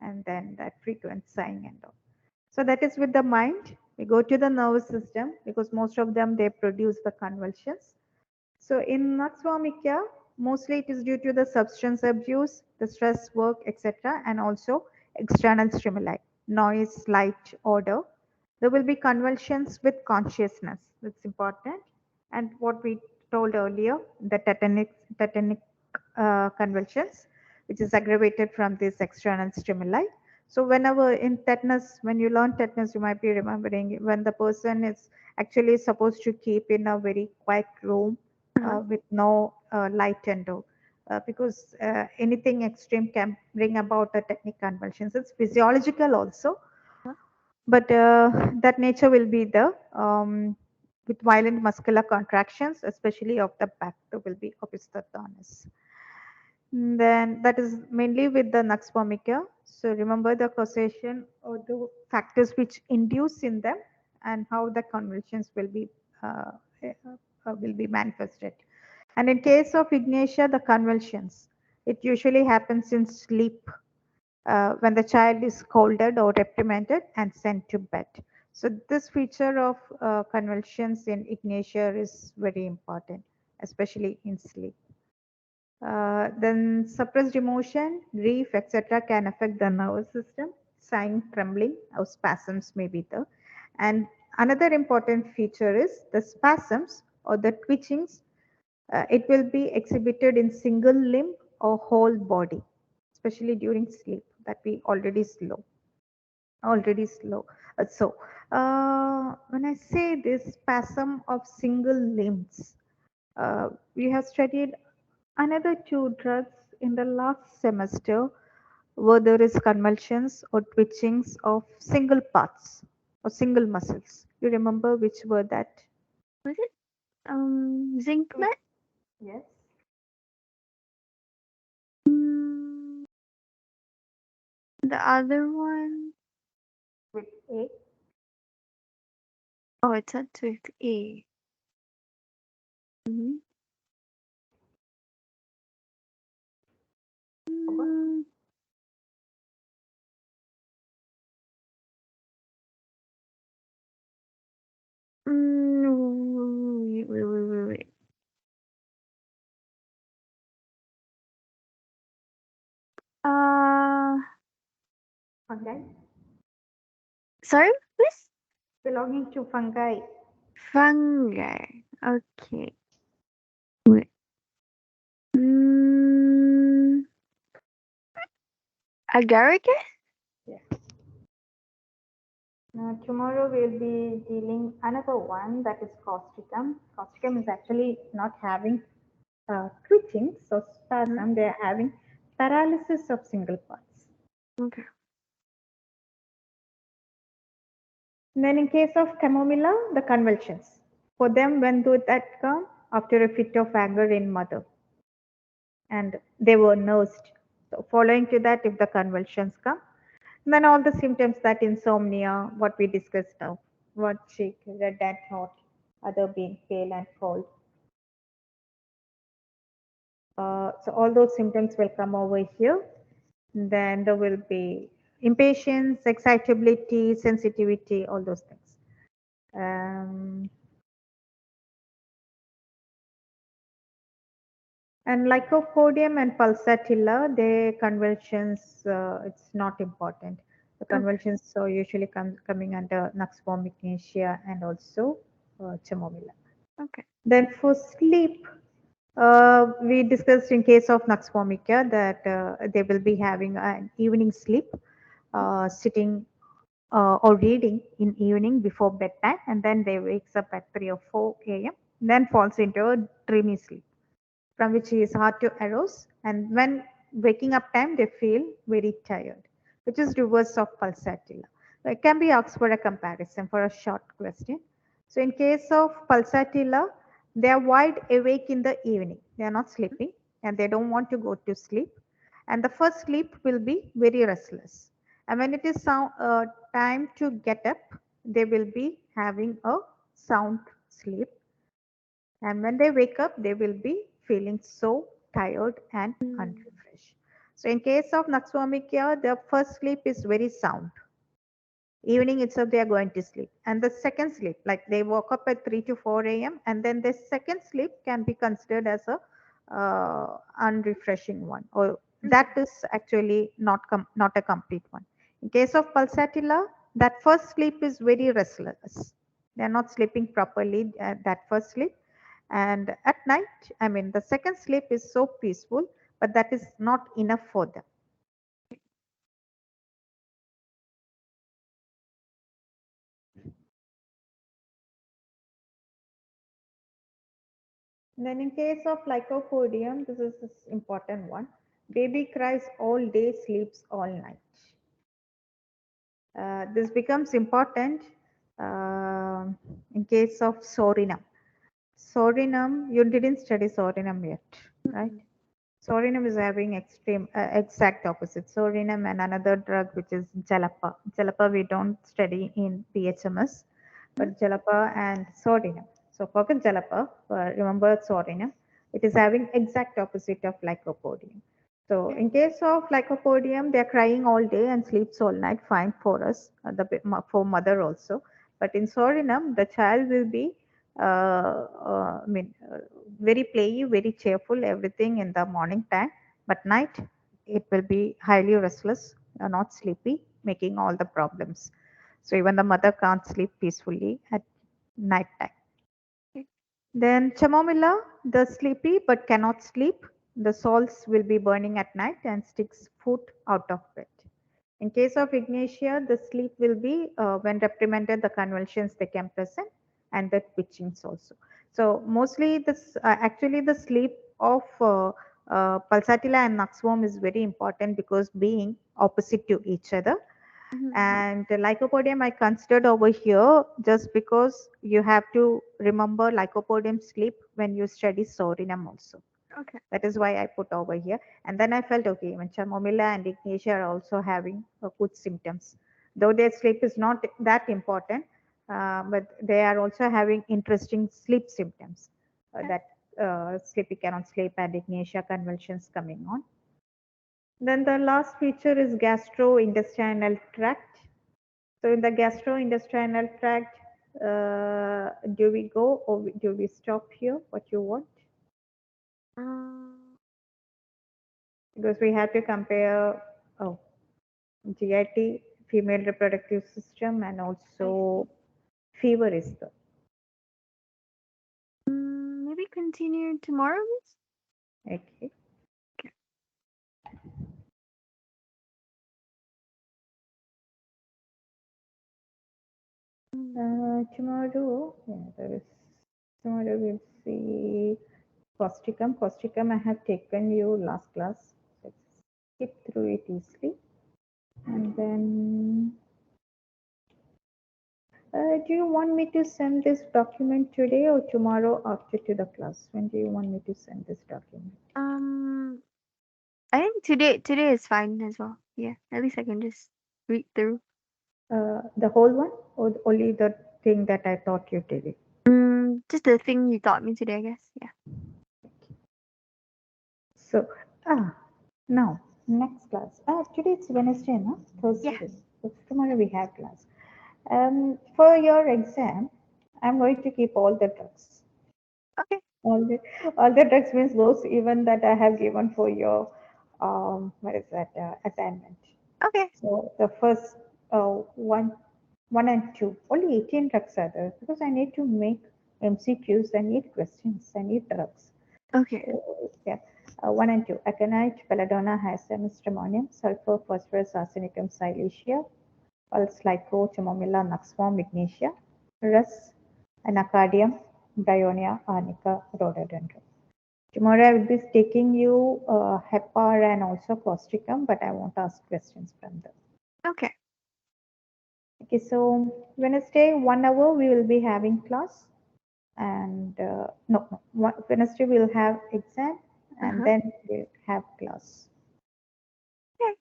and then that frequent sighing and all. So that is with the mind. We go to the nervous system because most of them they produce the convulsions. So in Naxwamikia, mostly it is due to the substance abuse, the stress work, etc., and also external stimuli, noise, light, odor. There will be convulsions with consciousness. That's important. And what we told earlier, the tetanic convulsions, which is aggravated from this external stimuli. So whenever in tetanus, when you learn tetanus, you might be remembering when the person is actually supposed to keep in a very quiet room Uh-huh. with no light and all. Because anything extreme can bring about a technique convulsions. It's physiological also, Uh-huh. but that nature will be the with violent muscular contractions, especially of the back, there will be opisthotonus. Then that is mainly with the nux vomica. So remember the causation or the factors which induce in them and how the convulsions uh, will be manifested. And in case of ignatia, the convulsions, it usually happens in sleep when the child is scolded or reprimanded and sent to bed. So this feature of convulsions in ignatia is very important, especially in sleep. Then suppressed emotion, grief, etc., can affect the nervous system. Sighing, trembling, or spasms may be there. And another important feature is the spasms or the twitchings. It will be exhibited in single limb or whole body, especially during sleep. That we already slow. When I say this spasm of single limbs, we have studied another two drugs in the last semester where there is convulsions or twitchings of single parts or single muscles. You remember which were that? Was it zinc Twitch. met? Yes. Mm, the other one. With A. Oh, it starts with A. Mm-hmm. Over. Mm, wait. Uh, Fungi. sorry, please. Belonging to fungi. Fungi. Okay. Wait. Mm, agaricus? Yes. Tomorrow we'll be dealing another one that is causticum. Causticum is actually not having twitching, so Mhm. spasm. They are having paralysis of single parts. Okay. And then in case of chamomilla, the convulsions. For them, when do that come? After a fit of anger in mother, and they were nursed. So following to that, if the convulsions come, then all the symptoms that insomnia, what we discussed now, what shake, red and hot, other being pale and cold. So all those symptoms will come over here. Then there will be impatience, excitability, sensitivity, all those things. Um, and lycopodium and pulsatilla, their convulsions, it's not important. The Okay. convulsions are usually coming under nux vomitia and also chamomilla. Okay. Then for sleep, we discussed in case of nux vomica that they will be having an evening sleep, sitting or reading in evening before bedtime, and then they wakes up at 3 or 4 a.m., then falls into a dreamy sleep from which he is hard to arouse, and when waking up time they feel very tired, which is reverse of pulsatilla. So it can be asked for a comparison for a short question. So in case of pulsatilla, they are wide awake in the evening. They are not sleeping and they don't want to go to sleep. And the first sleep will be very restless. And when it is time to get up, they will be having a sound sleep, and when they wake up, they will be feeling so tired and Mm. unrefreshed. So in case of Naxwamikia, the first sleep is very sound. Evening itself, they are going to sleep. And the second sleep, like they woke up at 3 to 4 a.m., and then the second sleep can be considered as a unrefreshing one, or that Mhm. is actually not a complete one. In case of pulsatilla, that first sleep is very restless. They are not sleeping properly at that first sleep, and at night, I mean, the second sleep is so peaceful, but that is not enough for them. Then in case of lycopodium, this important one. Baby cries all day, sleeps all night. This becomes important uh, in case of sorinum. Sorinum, you didn't study sorinum yet, right? Mm-mm. Sorinum is having extreme exact opposite. Sorinum and another drug which is jalapa. Jalapa we don't study in PHMS, Mm. but jalapa and sorinum. So forget jalapa, remember sorinum. It is having exact opposite of lycopodium. So Okay. in case of lycopodium, they are crying all day and sleeps all night. Fine for us, for mother also. But in sorinum, the child will be I mean, very playy, very cheerful, everything in the morning time. But night, it will be highly restless, not sleepy, making all the problems. So even the mother can't sleep peacefully at night time. Okay. Then chamomilla, the sleepy but cannot sleep. The salts will be burning at night and sticks foot out of bed. In case of ignatia, the sleep will be when reprimanded, the convulsions they can present and the twitchings also. So mostly this actually the sleep of pulsatilla and nuxworm is very important because being opposite to each other. Mhm. And lycopodium I considered over here just because you have to remember lycopodium sleep when you study sorinum also. Okay. That is why I put over here. And then I felt okay, even chamomilla and ignatia are also having good symptoms. Though their sleep is not that important, but they are also having interesting sleep symptoms. Okay. That sleepy cannot sleep and ignatia convulsions coming on. Then the last feature is gastrointestinal tract. So in the gastrointestinal tract, do we go or do we stop here? What you want? Um, Because we have to compare oh, GIT, female reproductive system, and I also see. fever is the Maybe continue tomorrow, miss? okay. Okay. Mm. Tomorrow, yeah, there is tomorrow we'll see causticum. Causticum I have taken you last class. Let's skip through it easily. And then, do you want me to send this document today or tomorrow after to the class? When do you want me to send this document? Um, I think today is fine as well. Yeah, at least I can just read through. The whole one, or only the thing that I thought you did it? Just the thing you taught me today, I guess. Yeah. So, ah, now, next class. Today it's Wednesday, no? Yeah. Thursday. So tomorrow we have class. For your exam, I'm going to keep all the drugs. Okay. All the all the drugs means those even that I have given for your what is that assignment. Okay. So the first one and two, only 18 drugs are there because I need to make MCQs. I need questions. I need drugs. Okay. So, yeah, one and two. Aconite, belladonna, hyoscine, stramonium, sulfur, phosphorus, arsenicum, silesia, Puls, Lyco, chamomilla, nux form, ignatia, Rus, anacardium, bryonia, arnica, rhododendron. Tomorrow I will be taking you hepar and also causticum, but I won't ask questions from them. Okay. Okay, so Wednesday, 1 hour we will be having class, and no, Wednesday we'll have exam, Uh and huh. then we'll have class. Okay.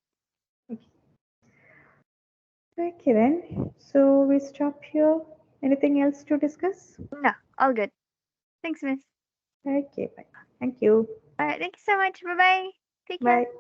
Okay, okay then. So we stop here. Anything else to discuss? No, all good. Thanks, Miss. Okay, bye. Thank you. All right. Thank you so much. Bye bye. Take care. Bye.